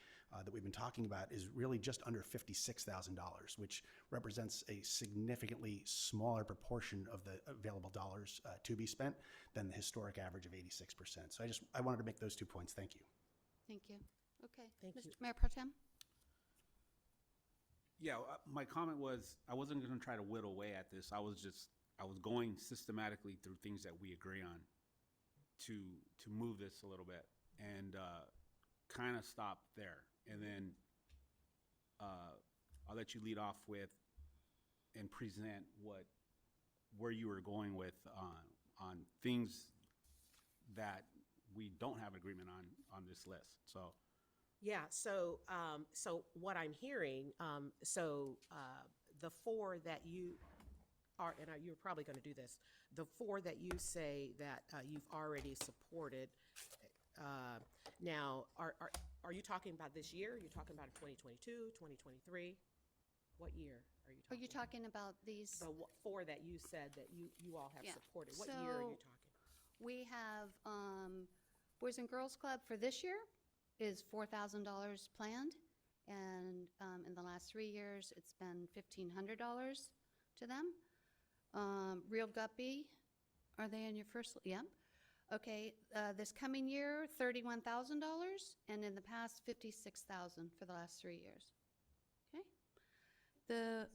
that we've been talking about, is really just under $56,000, which represents a significantly smaller proportion of the available dollars to be spent than the historic average of 86%. So I wanted to make those 2 points. Thank you. Thank you. Okay. Thank you. Mr. Mayor Pro Tem? Yeah, my comment was, I wasn't going to try to whittle away at this. I was going systematically through things that we agree on to move this a little bit. And kind of stop there. And then I'll let you lead off with and present where you were going with on things that we don't have agreement on this list. So, Yeah, so, so what I'm hearing, the four that you are, and you're probably gonna do this, the four that you say that you've already supported, now, are you talking about this year? Are you talking about 2022, 2023? What year are you Are talking? you talking about these? The four that you said that you all have Yeah. supported, what year are you So- talking? We have Boys and Girls Club for this year is $4,000 planned. And in the last 3 years, it's been $1,500 to them. Real Guppy, are they in your first? Yep. Okay, this coming year, $31,000, and in the past, $56,000 for the last 3 years. Okay? The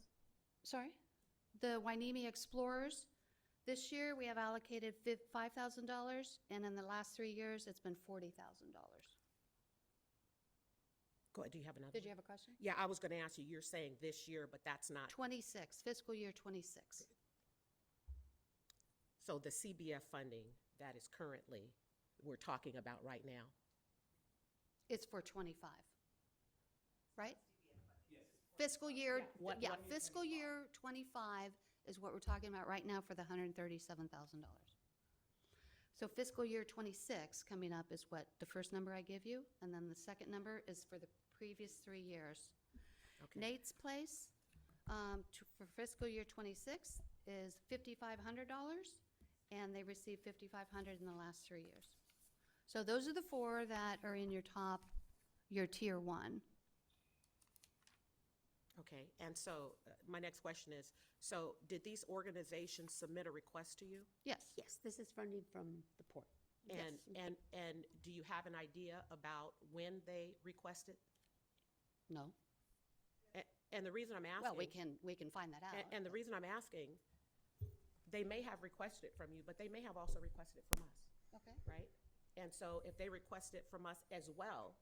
Wainimi Explorers, this year, we have allocated $5,000, and in the last 3 years, it's been $40,000. Go ahead, do you have another? Did you one? have a question? Yeah, I was gonna ask you, you're saying this year, but that's not, 26, fiscal year 26. so the CBF funding that is currently, we're talking about right now? It's for 25, right? Fiscal year, What- yeah, what- fiscal year 25 is what we're talking about right now for the $137,000. So fiscal year 26 coming up is what, the first number I give you? And then the second number is for the previous 3 years. Okay. Nate's Place, for fiscal year 26 is $5,500, and they received $5,500 in the last 3 years. So those are the four that are in your top, your tier one. Okay, and so my next question is, so did these organizations submit a request to you? Yes. Yes, this is funding from the port. And, Yes. and do you have an idea about when they requested? No. And the reason I'm asking. Well, we can find that out. And the reason I'm asking, they may have requested it from you, but they may have also requested it from us, Okay. right? And so if they request it from us as well,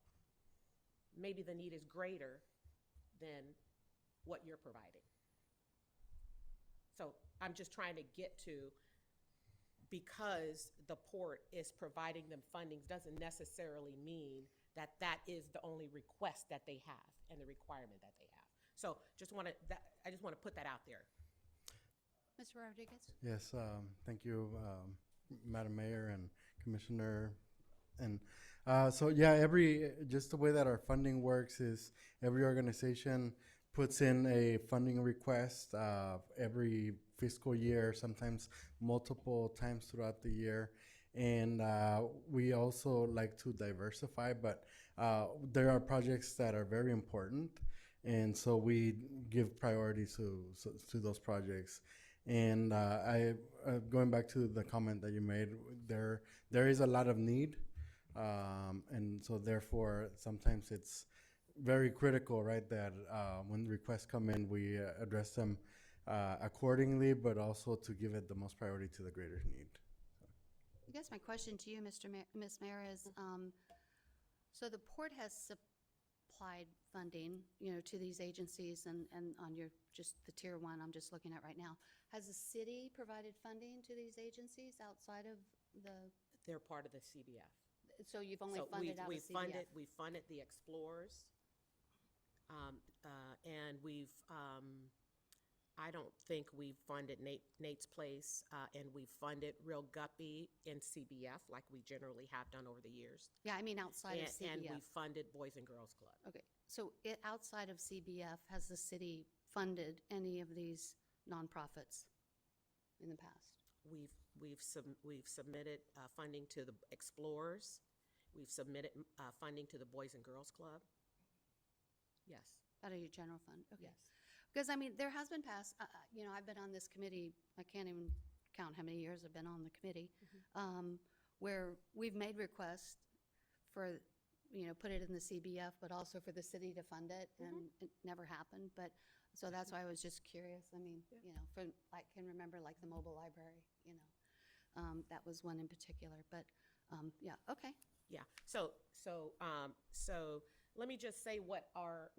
maybe the need is greater than what you're providing. So I'm just trying to get to, because the port is providing them fundings, doesn't necessarily mean that that is the only request that they have and the requirement that they have. So I just want to put that out there. Mr. Rodriguez? Yes, thank you, Madam Mayor and Commissioner. And so, yeah, just the way that our funding works is every organization puts in a funding request every fiscal year, sometimes multiple times throughout the year. And we also like to diversify, but there are projects that are very important. And so we give priority to those projects. And going back to the comment that you made, there is a lot of need. And so therefore, sometimes it's very critical, right, that when requests come in, we address them accordingly, but also to give it the most priority to the greatest need. I guess my question to you, Ms. Mayor, is, so the port has supplied funding, to these agencies and on your, just the tier one I'm just looking at right now. Has the city provided funding to these agencies outside of They're part of the CBF. so you've only So funded out of CBF? we funded the Explorers. And I don't think we've funded Nate's Place, and we've funded Real Guppy in CBF like we generally have done over the years. Yeah, I mean outside of And CBF. we funded Boys and Girls Club. Okay, so outside of CBF, has the city funded any of these nonprofits in the past? We've submitted funding to the Explorers. We've submitted funding to the Boys and Girls Club. Yes. Out of your general fund? Okay. Yes. Because, I mean, there has been past, I've been on this committee, I can't even count how many years I've been on the committee, where we've made requests for, put it in the CBF, but also for the city to fund it, and it never happened. But, so that's why I was just curious. I mean, I can remember like the mobile library, that was one in particular. But, yeah, okay. Yeah, so let me just say what our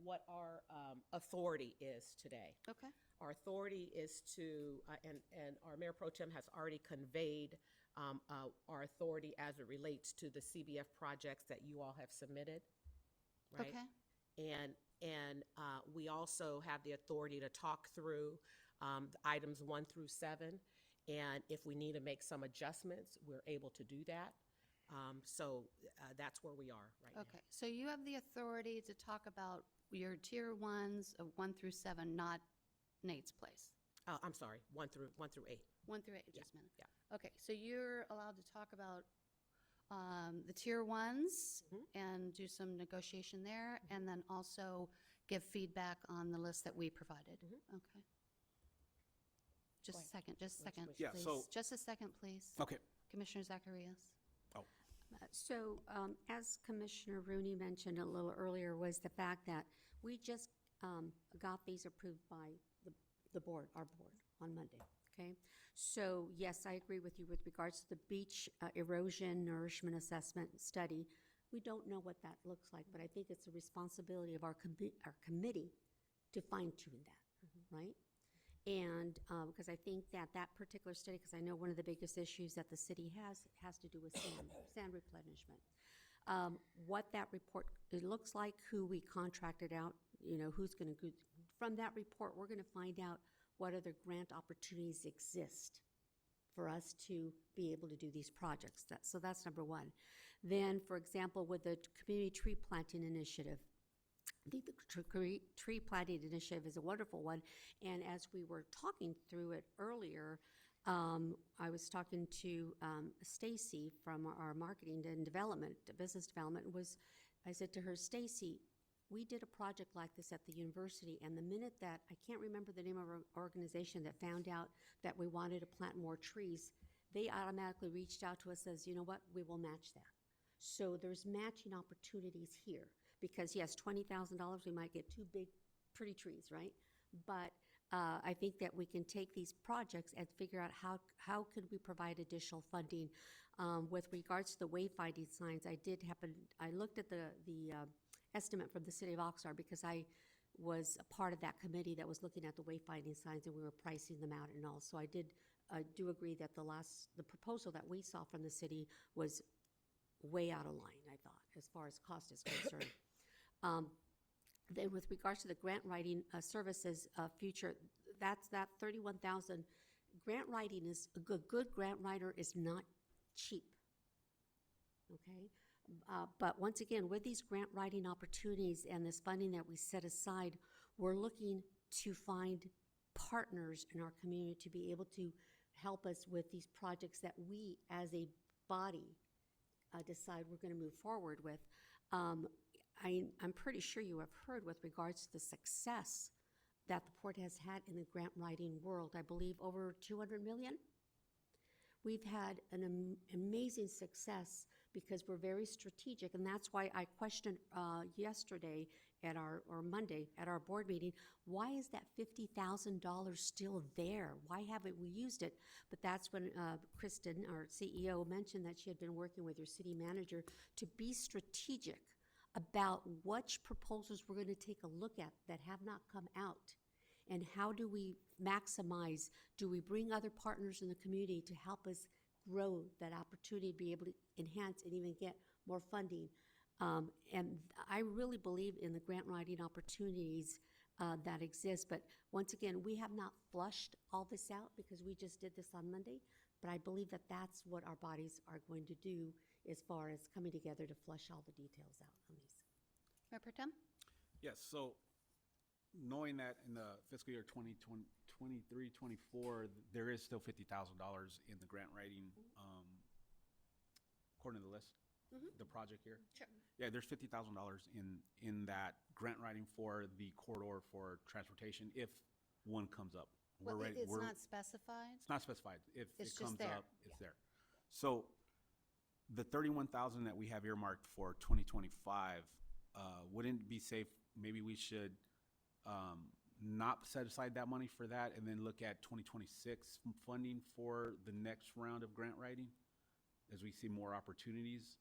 authority is today. Okay, Our authority is to, and our Mayor Pro Tem has already conveyed our authority as it relates to the CBF projects that you all have submitted, right? okay, And we also have the authority to talk through the items 1 through 7. And if we need to make some adjustments, we're able to do that. So that's where we are right now. okay. So you have the authority to talk about your tier ones of 1 through 7, not Nate's place. I'm sorry, 1 through 8. 1 through 8, just a minute. yeah. Okay, so you're allowed to talk about the tier ones and do some negotiation there, and then also give feedback on the list that we provided. Okay. Just a ahead. second, just a second, Yeah, please. so- Just a second, please. Okay. Commissioner Zacharias. So, as Commissioner Rooney mentioned a little earlier, was the fact that we just got these approved by the board, our board, on Monday, okay? So, yes, I agree with you with regards to the beach erosion nourishment assessment study. We don't know what that looks like, but I think it's a responsibility of our committee to fine-tune that, right? And because I think that that particular study, because I know one of the biggest issues that the city has to do with sand replenishment. What that report, it looks like who we contracted out, you know, who's going to go. From that report, we're going to find out what other grant opportunities exist for us to be able to do these projects. So that's number one. Then, for example, with the community tree planting initiative, I think the tree planting initiative is a wonderful one, and as we were talking through it earlier, I was talking to Stacy from our marketing and development, business development, I said to her, Stacy, we did a project like this at the university, and the minute that, I can't remember the name of our organization that found out that we wanted to plant more trees, they automatically reached out to us, says, you know what, we will match that. So there's matching opportunities here. Because yes, $20,000, we might get 2 big, pretty trees, right? But I think that we can take these projects and figure out how could we provide additional funding. With regards to the wayfinding signs, I looked at the estimate from the city of Oxnard because I was a part of that committee that was looking at the wayfinding signs and we were pricing them out and all. So I do agree that the proposal that we saw from the city was way out of line, I thought, as far as cost is concerned. Then with regards to the grant writing services future, that's that 31,000. Grant writing is, a good grant writer is not cheap, okay? But once again, with these grant writing opportunities and this funding that we set aside, we're looking to find partners in our community to be able to help us with these projects that we as a body decide we're going to move forward with. I'm pretty sure you have heard with regards to the success that the port has had in the grant writing world. I believe over 200 million. We've had an amazing success because we're very strategic, and that's why I questioned yesterday or Monday at our board meeting, why is that $50,000 still there? Why haven't we used it? But that's when Kristen, our CEO, mentioned that she had been working with her city manager to be strategic about which proposals we're going to take a look at that have not come out. And how do we maximize, do we bring other partners in the community to help us grow that opportunity to be able to enhance and even get more funding? And I really believe in the grant writing opportunities that exist. But once again, we have not flushed all this out because we just did this on Monday. But I believe that that's what our bodies are going to do as far as coming together to flush all the details out on these. Mayor Pro Tem? Yes, so knowing that in the fiscal year 2023-24, there is still $50,000 in the grant writing, according to the list, the project here. Sure. Yeah, there's $50,000 in that grant writing for the corridor for transportation if one comes up. Well, ready. it's not specified? It's not specified. If It's it just comes there. up, it's there. So the 31,000 that we have earmarked for 2025, wouldn't it be safe, maybe we should not set aside that money for that and then look at 2026 funding for the next round of grant writing as we see more opportunities?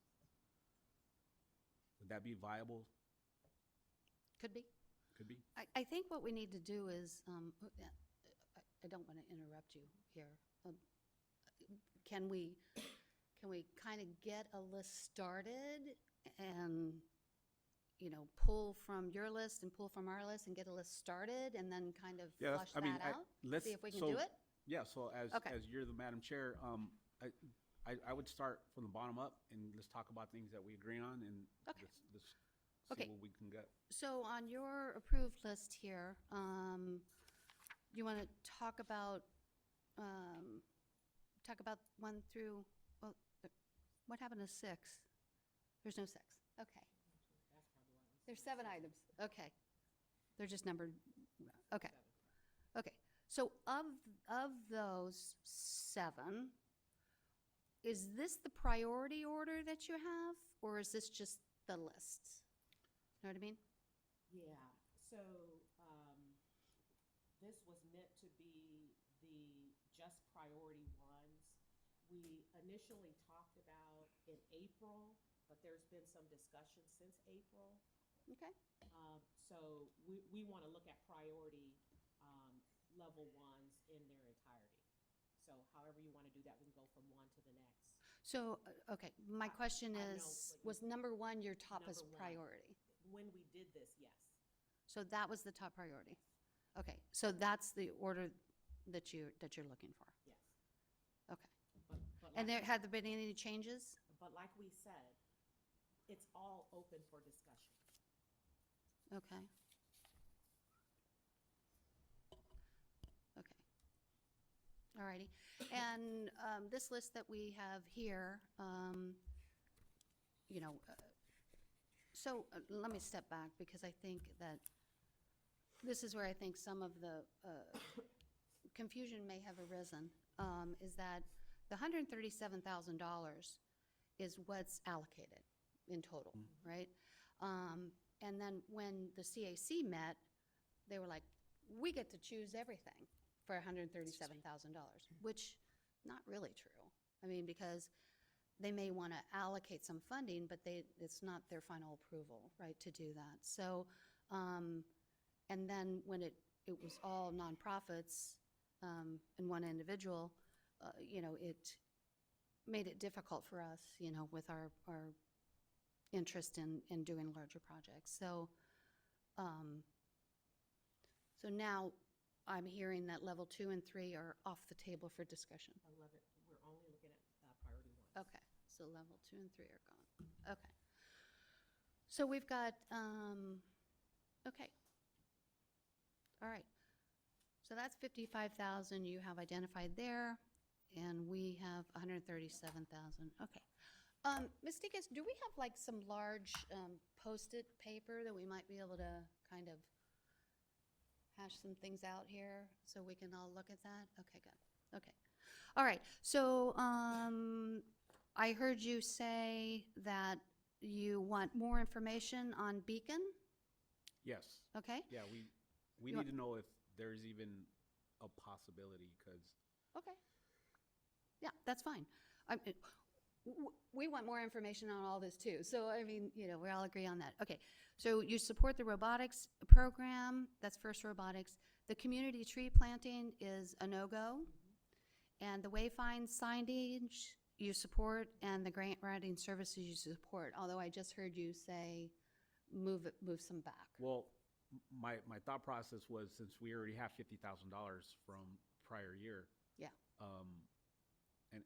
Would that be viable? Could be. Could be? I think what we need to do is, I don't want to interrupt you here. Can we kind of get a list started and, you know, pull from your list and pull from our list and get a list started and then kind of Yeah, flush I mean, that out? let's. See if we can so- do it? Yeah, so Okay. as you're the Madam Chair, I would start from the bottom up and let's talk about things that we agree on and Okay. let's Okay. see what we can get. So on your approved list here, you want to talk about 1 through, well, what happened to 6? There's no 6. Okay. There's 7 items. Okay. They're just numbered. Okay. Okay. So of those 7, is this the priority order that you have, or is this just the list? Know what I mean? Yeah, so, this was meant to be the just priority ones. We initially talked about in April, but there's been some discussion since April. Okay. So we want to look at priority, level ones in their entirety. So however you want to do that, we can go from one to the next. So, okay, my question I know is, what was number 1 your toppest Number one. priority? When we did this, yes. So that was the top priority? Okay, so that's the order that you're looking for? Yes. Okay. But And like- have there been any changes? But like we said, it's all open for discussion. Okay. Okay. All righty. And this list that we have here, you know, so let me step back because I think that this is where I think some of the confusion may have arisen, is that the $137,000 is what's allocated in total, right? And then when the CAC met, they were like, we get to choose everything for $137,000, which not really true. I mean, because they may want to allocate some funding, but it's not their final approval, right, to do that. So, and then when it was all nonprofits and one individual, you know, it made it difficult for us, you know, with our interest in doing larger projects. So, so now I'm hearing that level 2 and 3 are off the table for discussion. 11, we're only looking at priority ones. Okay, so level 2 and 3 are gone. Okay. So we've got, okay. All right. So that's 55,000 you have identified there, and we have 137,000. Okay. Ms. Deacon, do we have like some large Post-it paper that we might be able to kind of hash some things out here so we can all look at that? Okay, good. Okay. All right. So I heard you say that you want more information on Beacon. Yes. Okay. Yeah, we You need to know if there's even a possibility, because Okay. Yeah, that's fine. We want more information on all this too. So, I mean, you know, we all agree on that. Okay. So you support the robotics program. That's FIRST Robotics. The community tree planting is a no-go. And the wayfind signage you support, and the grant writing services you support. Although I just heard you say move some back. well, my thought process was, since we already have $50,000 from prior year, Yeah. and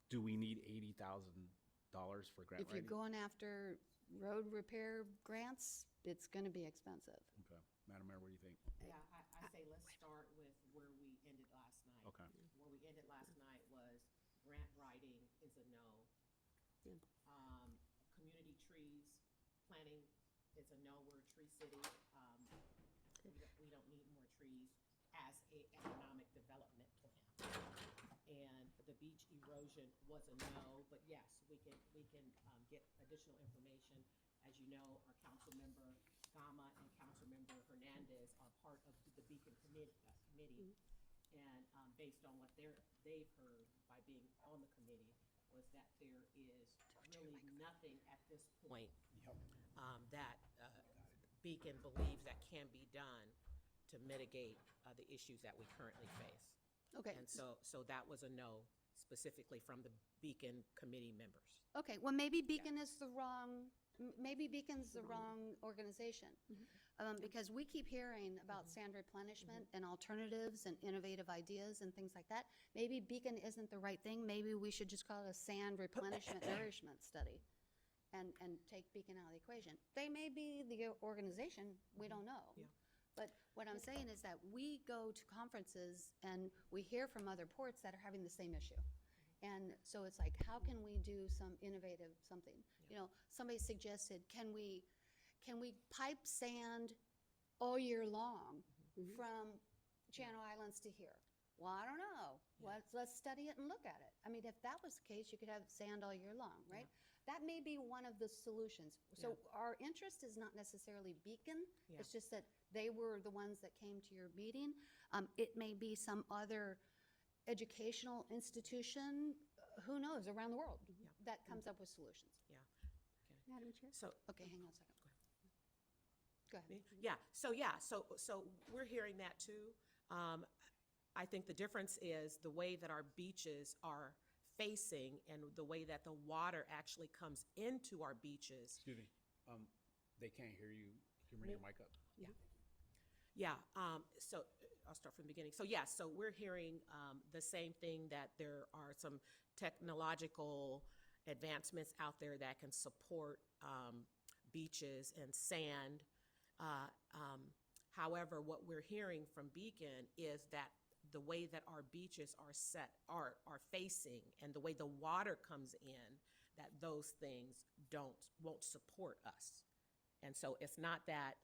do we need $80,000 for grant If you're writing? going after road repair grants, it's going to be expensive. Okay, Madam Mayor, what do you think? Yeah, I say let's start with where we ended last night. Okay. Where we ended last night was grant writing is a no. Yeah. Community trees, planting is a no, we're a tree city. We don't need more trees as a economic development plan. And the beach erosion was a no, but yes, we can get additional information. As you know, our council member Gama and council member Hernandez are part of the Beacon committee. And based on what they've heard by being on the committee, was that there is really nothing at this point that Beacon believes that can be done to mitigate the issues that we currently face. Okay, And so that was a no specifically from the Beacon committee members. okay, well, maybe Beacon is the wrong, maybe Beacon's the wrong organization. Because we keep hearing about sand replenishment and alternatives and innovative ideas and things like that. Maybe Beacon isn't the right thing. Maybe we should just call it a sand replenishment nourishment study and take Beacon out of the equation. They may be the organization, we don't know. Yeah. But what I'm saying is that we go to conferences and we hear from other ports that are having the same issue. And so it's like, how can we do some innovative something? You know, somebody suggested, can we pipe sand all year long from Channel Islands to here? Well, I don't know. Let's study it and look at it. I mean, if that was the case, you could have sand all year long, right? That may be one of the solutions. So our interest is not necessarily Beacon. Yeah. It's just that they were the ones that came to your meeting. It may be some other educational institution, who knows, around the world that comes up with solutions. Yeah. Madam Chair? So, Okay, hang on a second. Go ahead. so we're hearing that too. I think the difference is the way that our beaches are facing and the way that the water actually comes into our beaches. Excuse me, they can't hear you. Can you bring your mic up? Yeah, so I'll start from the beginning. So so we're hearing the same thing, that there are some technological advancements out there that can support beaches and sand. However, what we're hearing from Beacon is that the way that our beaches are facing and the way the water comes in, that those things won't support us. And so it's not that,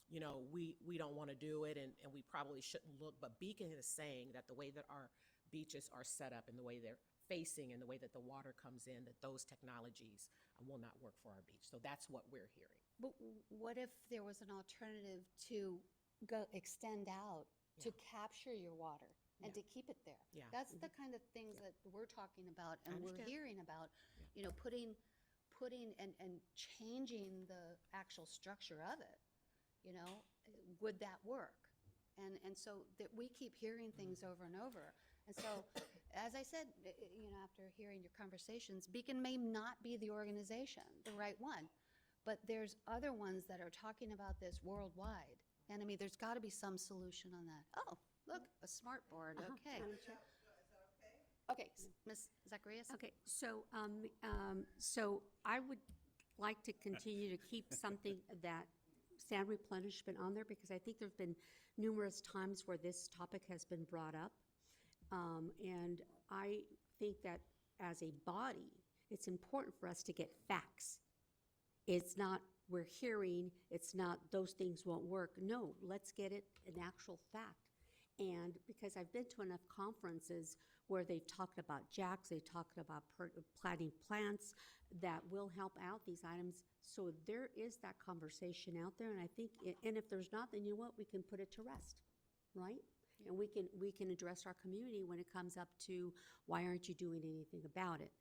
you know, we don't want to do it and we probably shouldn't look, but Beacon is saying that the way that our beaches are set up and the way they're facing and the way that the water comes in, that those technologies will not work for our beach. So that's what we're hearing. But what if there was an alternative to extend out, to capture your water and to keep it there? Yeah. That's the kind of things that we're talking about and we're understand. hearing about, you know, putting and changing the actual structure of it, you know, would that work? And so that we keep hearing things over and over. And so, as I said, you know, after hearing your conversations, Beacon may not be the organization, the right one, but there's other ones that are talking about this worldwide. And I mean, there's got to be some solution on that. Oh, look, a smart board, okay. Madam Chair? Okay, Ms. Zacharias? Okay, so, so I would like to continue to keep something that sand replenishment on there, because I think there've been numerous times where this topic has been brought up. And I think that as a body, it's important for us to get facts. It's not, we're hearing, it's not, those things won't work. No, let's get it an actual fact. And because I've been to enough conferences where they've talked about jacks, they've talked about planting plants that will help out these items. So there is that conversation out there, and I think, and if there's not, then you know what, we can put it to rest, right? And we can address our community when it comes up to, why aren't you doing anything about it?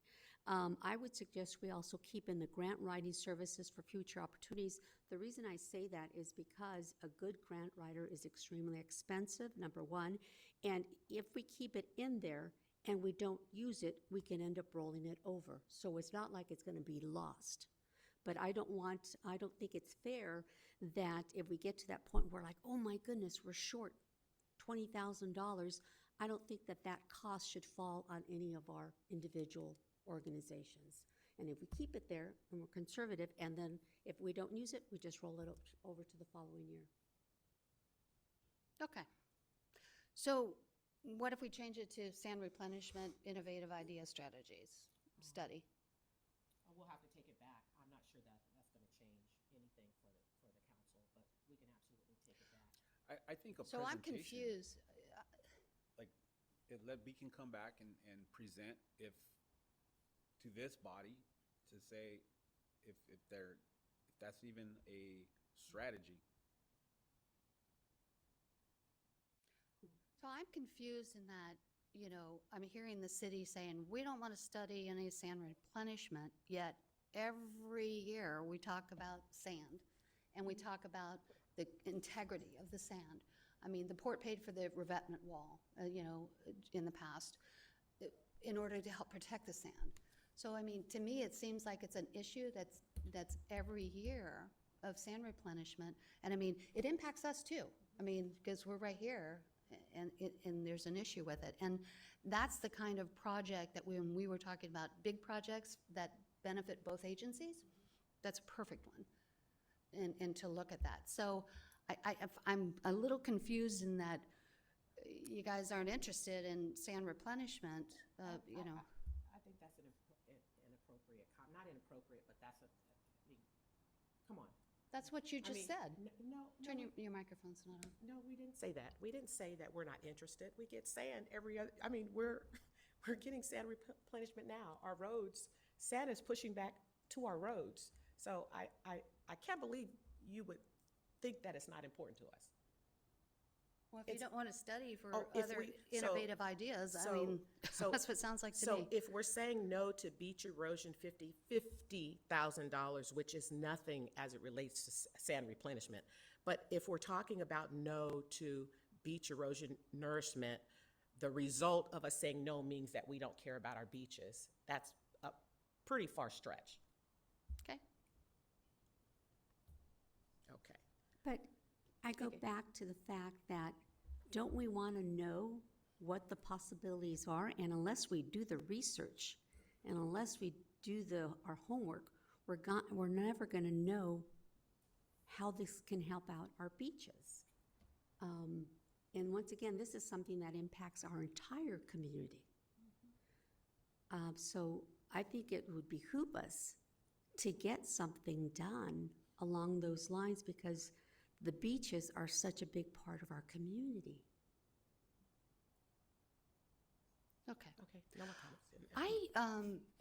I would suggest we also keep in the grant writing services for future opportunities. The reason I say that is because a good grant writer is extremely expensive, number one, and if we keep it in there and we don't use it, we can end up rolling it over. So it's not like it's going to be lost. But I don't think it's fair that if we get to that point where like, oh my goodness, we're short $20,000, I don't think that that cost should fall on any of our individual organizations. And if we keep it there and we're conservative, and then if we don't use it, we just roll it over to the following year. Okay. So what if we change it to sand replenishment, innovative idea strategies study? We'll have to take it back. I'm not sure that that's going to change anything for the council, but we can absolutely take it back. I think a So I'm presentation, confused. like, let Beacon come back and present if, to this body, to say if that's even a strategy. So I'm confused in that you know, I'm hearing the city saying, we don't want to study any sand replenishment, yet every year we talk about sand, and we talk about the integrity of the sand. I mean, the port paid for the revetment wall, you know, in the past, in order to help protect the sand. So, I mean, to me, it seems like it's an issue that's every year of sand replenishment. And I mean, it impacts us too. I mean, because we're right here, and there's an issue with it. And that's the kind of project that when we were talking about big projects that benefit both agencies, that's a perfect one, and to look at that. So I'm a little confused in that you guys aren't interested in sand replenishment, you know. I think that's an inappropriate, not inappropriate, but that's I mean, come on. That's what you I just mean, said. No. Turn your microphone's not on. No, we didn't say that. We didn't say that we're not interested. We get sand every other, I mean, we're getting sand replenishment now. Our roads, sand is pushing back to our roads. So I can't believe you would think that it's not important to us. Well, if you don't want to study for Oh, if other we- innovative ideas, I mean, that's what it sounds like to So me. if we're saying no to beach erosion, $50,000, which is nothing as it relates to sand replenishment. But if we're talking about no to beach erosion nourishment, the result of us saying no means that we don't care about our beaches. That's a pretty far stretch. Okay. Okay. But I go back to the fact that, don't we want to know what the possibilities are? And unless we do the research, and unless we do our homework, we're never going to know how this can help out our beaches. And once again, this is something that impacts our entire community. So I think it would behoove us to get something done along those lines, because the beaches are such a big part of our community. Okay. Okay, no more comments.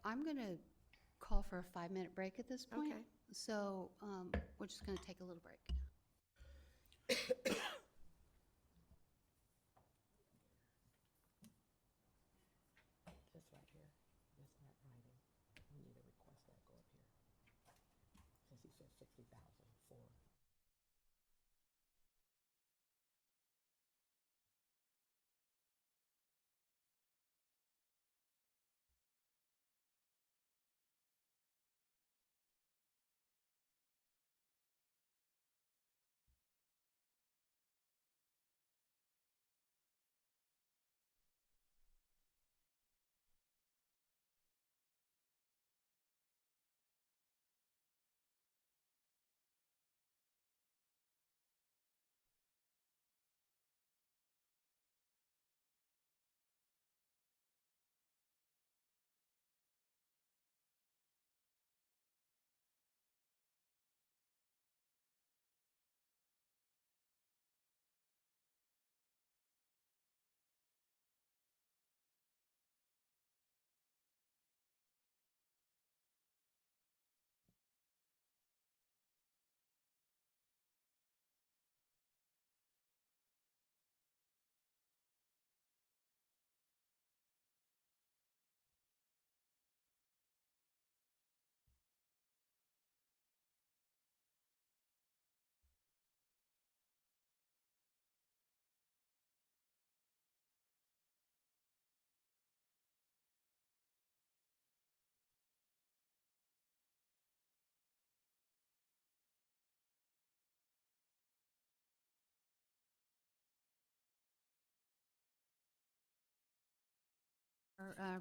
I'm going to call for a 5-minute break at this point. Okay. So we're just going to take a little break. This right here, this not writing. We need to request that go up here. Since he said 60,000 for.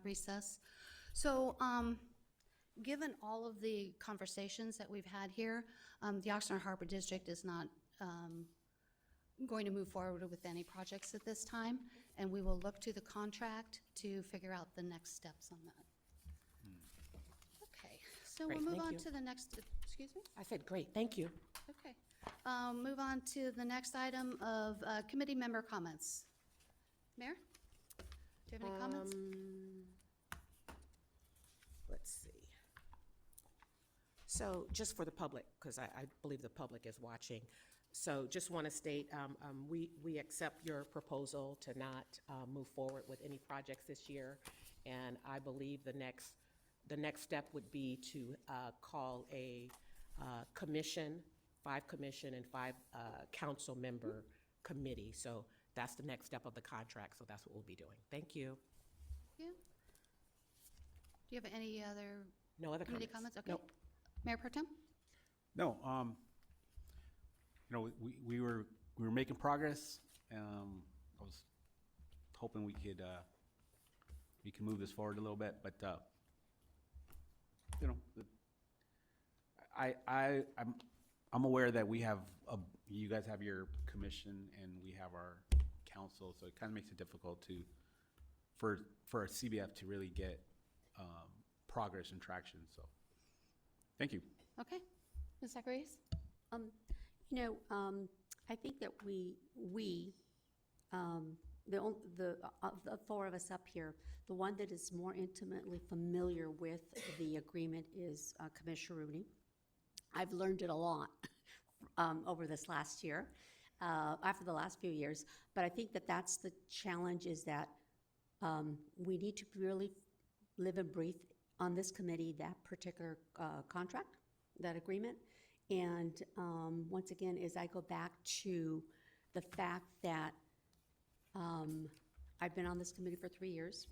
Recess. So, given all of the conversations that we've had here, the Oxnard Harbor District is not going to move forward with any projects at this time, and we will look to the contract to figure out the next steps on that. Okay, so we'll Great, move thank on you. to the next, excuse me? I said, great, thank you. Okay. Move on to the next item of committee member comments. Mayor, do you have any comments? Let's see. So just for the public, because I believe the public is watching, So just want to state, we accept your proposal to not move forward with any projects this year. And I believe the next step would be to call a commission, 5 commission and 5 council member committee. So that's the next step of the contract, so that's what we'll be doing. Thank you. Yeah. Do you have any other No other community comments? comments? Okay. Nope. Mayor Pro Tem? No, you know, we were making progress. I was hoping we could move this forward a little bit, but you know, I'm aware that we have you guys have your commission and we have our council, so it kind of makes it difficult for a CBF to really get progress and traction. So, thank you. Okay. Ms. Zacharias? I think that the 4 of us up here, the one that is more intimately familiar with the agreement is Commissioner Rooney. I've learned it a lot over this last year, after the last few years, but I think that that's the challenge, is that we need to really live and breathe on this committee that particular contract, that agreement. And once again, as I go back to the fact that I've been on this committee for 3 years,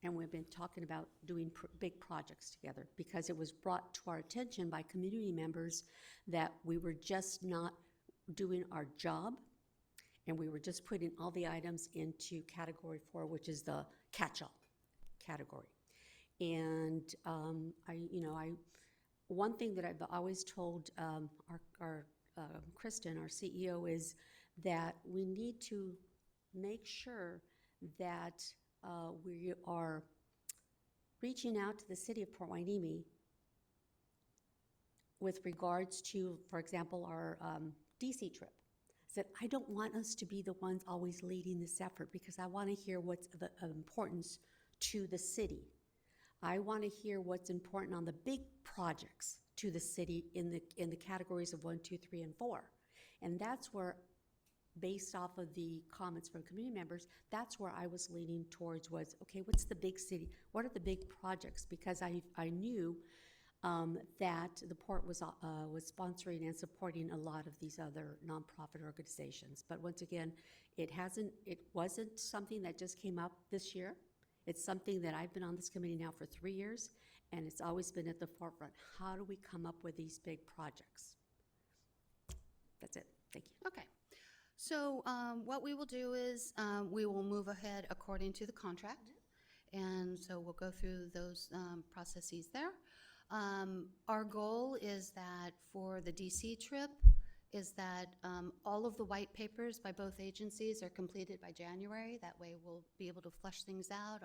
and we've been talking about doing big projects together, because it was brought to our attention by community members that we were just not doing our job, and we were just putting all the items into category 4, which is the catch-all category. And one thing that I've always told our Kristen, our CEO, is that we need to make sure that we are reaching out to the city of Port Hueneme with regards to, for example, our DC trip. Said, I don't want us to be the ones always leading this effort, because I want to hear what's of importance to the city. I want to hear what's important on the big projects to the city in the categories of 1, 2, 3, and 4. And that's where, based off of the comments from community members, that's where I was leaning towards was, okay, what's the big city? What are the big projects? Because I knew that the port was sponsoring and supporting a lot of these other nonprofit organizations. But once again, it wasn't something that just came up this year. It's something that I've been on this committee now for 3 years, and it's always been at the forefront. How do we come up with these big projects? That's it. Thank you. Okay. So what we will do is we will move ahead according to the contract. And so we'll go through those processes there. Our goal is that for the DC trip, is that all of the white papers by both agencies are completed by January. That way we'll be able to flush things out.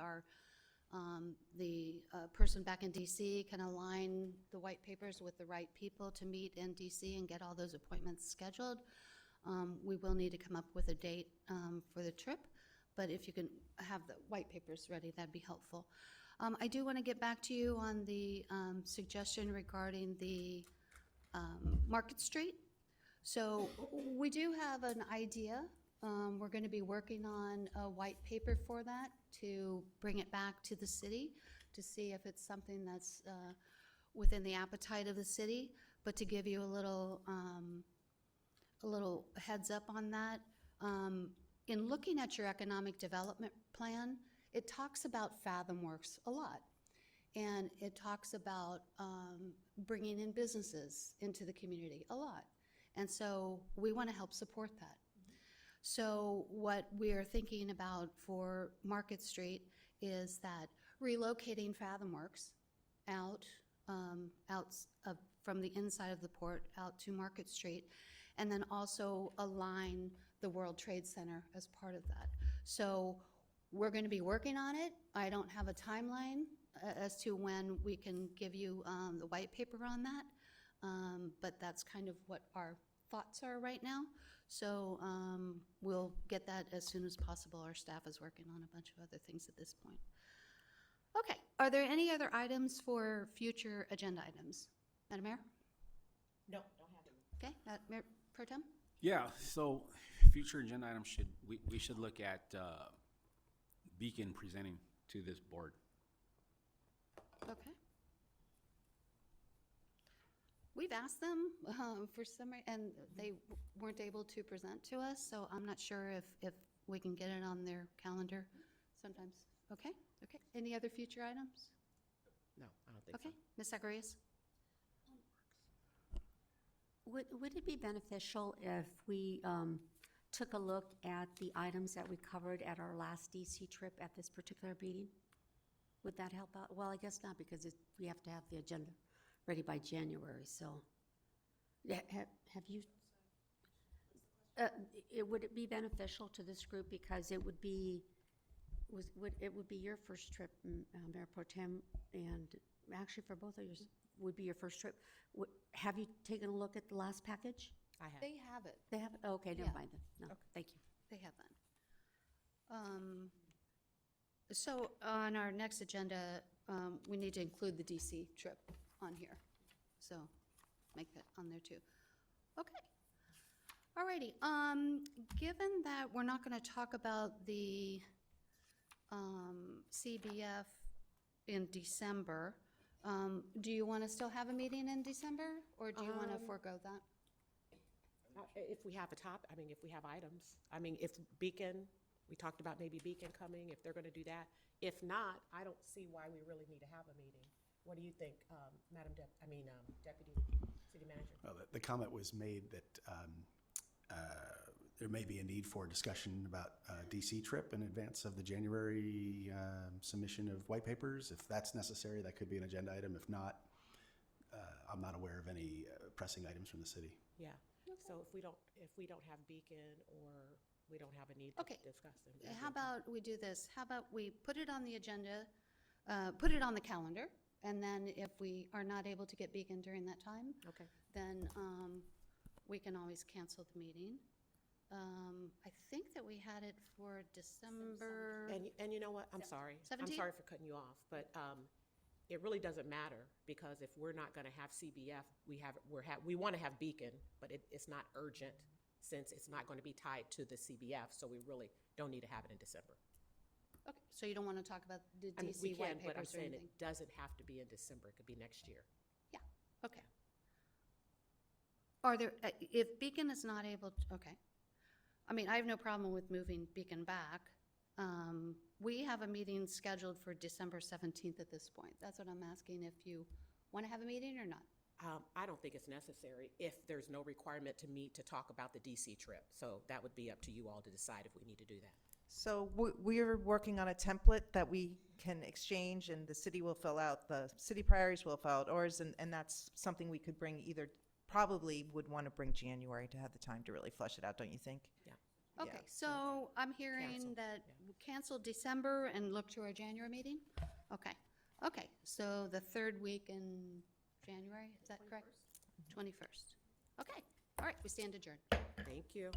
The person back in DC can align the white papers with the right people to meet in DC and get all those appointments scheduled. We will need to come up with a date for the trip, but if you can have the white papers ready, that'd be helpful. I do want to get back to you on the suggestion regarding the Market Street. So we do have an idea. We're going to be working on a white paper for that to bring it back to the city to see if it's something that's within the appetite of the city. But to give you a little heads up on that, in looking at your economic development plan, it talks about Fathom Works a lot. And it talks about bringing in businesses into the community a lot. And so we want to help support that. So what we're thinking about for Market Street is that relocating Fathom Works out from the inside of the port out to Market Street, and then also align the World Trade Center as part of that. So we're going to be working on it. I don't have a timeline as to when we can give you the white paper on that. But that's kind of what our thoughts are right now. So we'll get that as soon as possible. Our staff is working on a bunch of other things at this point. Okay, are there any other items for future agenda items? Madam Mayor? No, don't have any. Okay, Pro Tem? Yeah, so future agenda items we should look at Beacon presenting to this board. Okay. We've asked them for some, and they weren't able to present to us, so I'm not sure if we can get it on their calendar sometimes. Okay, okay. Any other future items? No, I don't think so. Okay, Ms. Zacharias? Would it be beneficial if we took a look at the items that we covered at our last DC trip at this particular meeting? Would that help out? Well, I guess not, because we have to have the agenda ready by January, so. Yeah, have you? Would it be beneficial to this group, because it would be, it would be your first trip, Mayor Pro Tem, and actually for both of yours, would be your first trip. Have you taken a look at the last package? I have. They have it. They have, okay, never Yeah. mind then. No, thank you. They have that. So on our next agenda, we need to include the DC trip on here. So make that on there too. Okay. Alrighty, given that we're not gonna talk about the CBF in December, do you wanna still have a meeting in December, or do you wanna forego that? If we have if we have items, if Beacon, we talked about maybe Beacon coming, if they're gonna do that. If not, I don't see why we really need to have a meeting. What do you think, Deputy City Manager? Well, the comment was made that there may be a need for discussion about DC trip in advance of the January submission of white papers. If that's necessary, that could be an agenda item. If not, I'm not aware of any pressing items from the city. Yeah, so if we don't have Beacon, or we don't have a need to Okay. discuss them. How about we do this? How about we put it on the agenda, put it on the calendar, and then if we are not able to get Beacon during that time, Okay. then we can always cancel the meeting. I think that we had it for December. And you know what, I'm sorry. 17th? I'm sorry for cutting you off, but it really doesn't matter, because if we're not gonna have CBF, we wanna have Beacon, but it's not urgent, since it's not gonna be tied to the CBF, so we really don't need to have it in December. Okay, so you don't want to talk about the We DC can, white but I'm papers or saying anything? it doesn't have to be in December, it could be next year. Yeah, okay. Are there, if Beacon is not able, okay. I have no problem with moving Beacon back. We have a meeting scheduled for December 17th at this point. That's what I'm asking, if you want to have a meeting or not. I don't think it's necessary if there's no requirement to meet to talk about the DC trip. So that would be up to you all to decide if we need to do that. So we're working on a template that we can exchange, and the city will fill out, the city priorities will fill out ours, and that's something we could bring probably would want to bring January to have the time to really flesh it out, don't you think? Yeah. Okay, Yeah. so I'm hearing Cancel, that yeah. we'll cancel December and look to our January meeting? Okay, okay, so the third week in January, is that correct? 21st. Okay, all right, we stand adjourned. Thank you.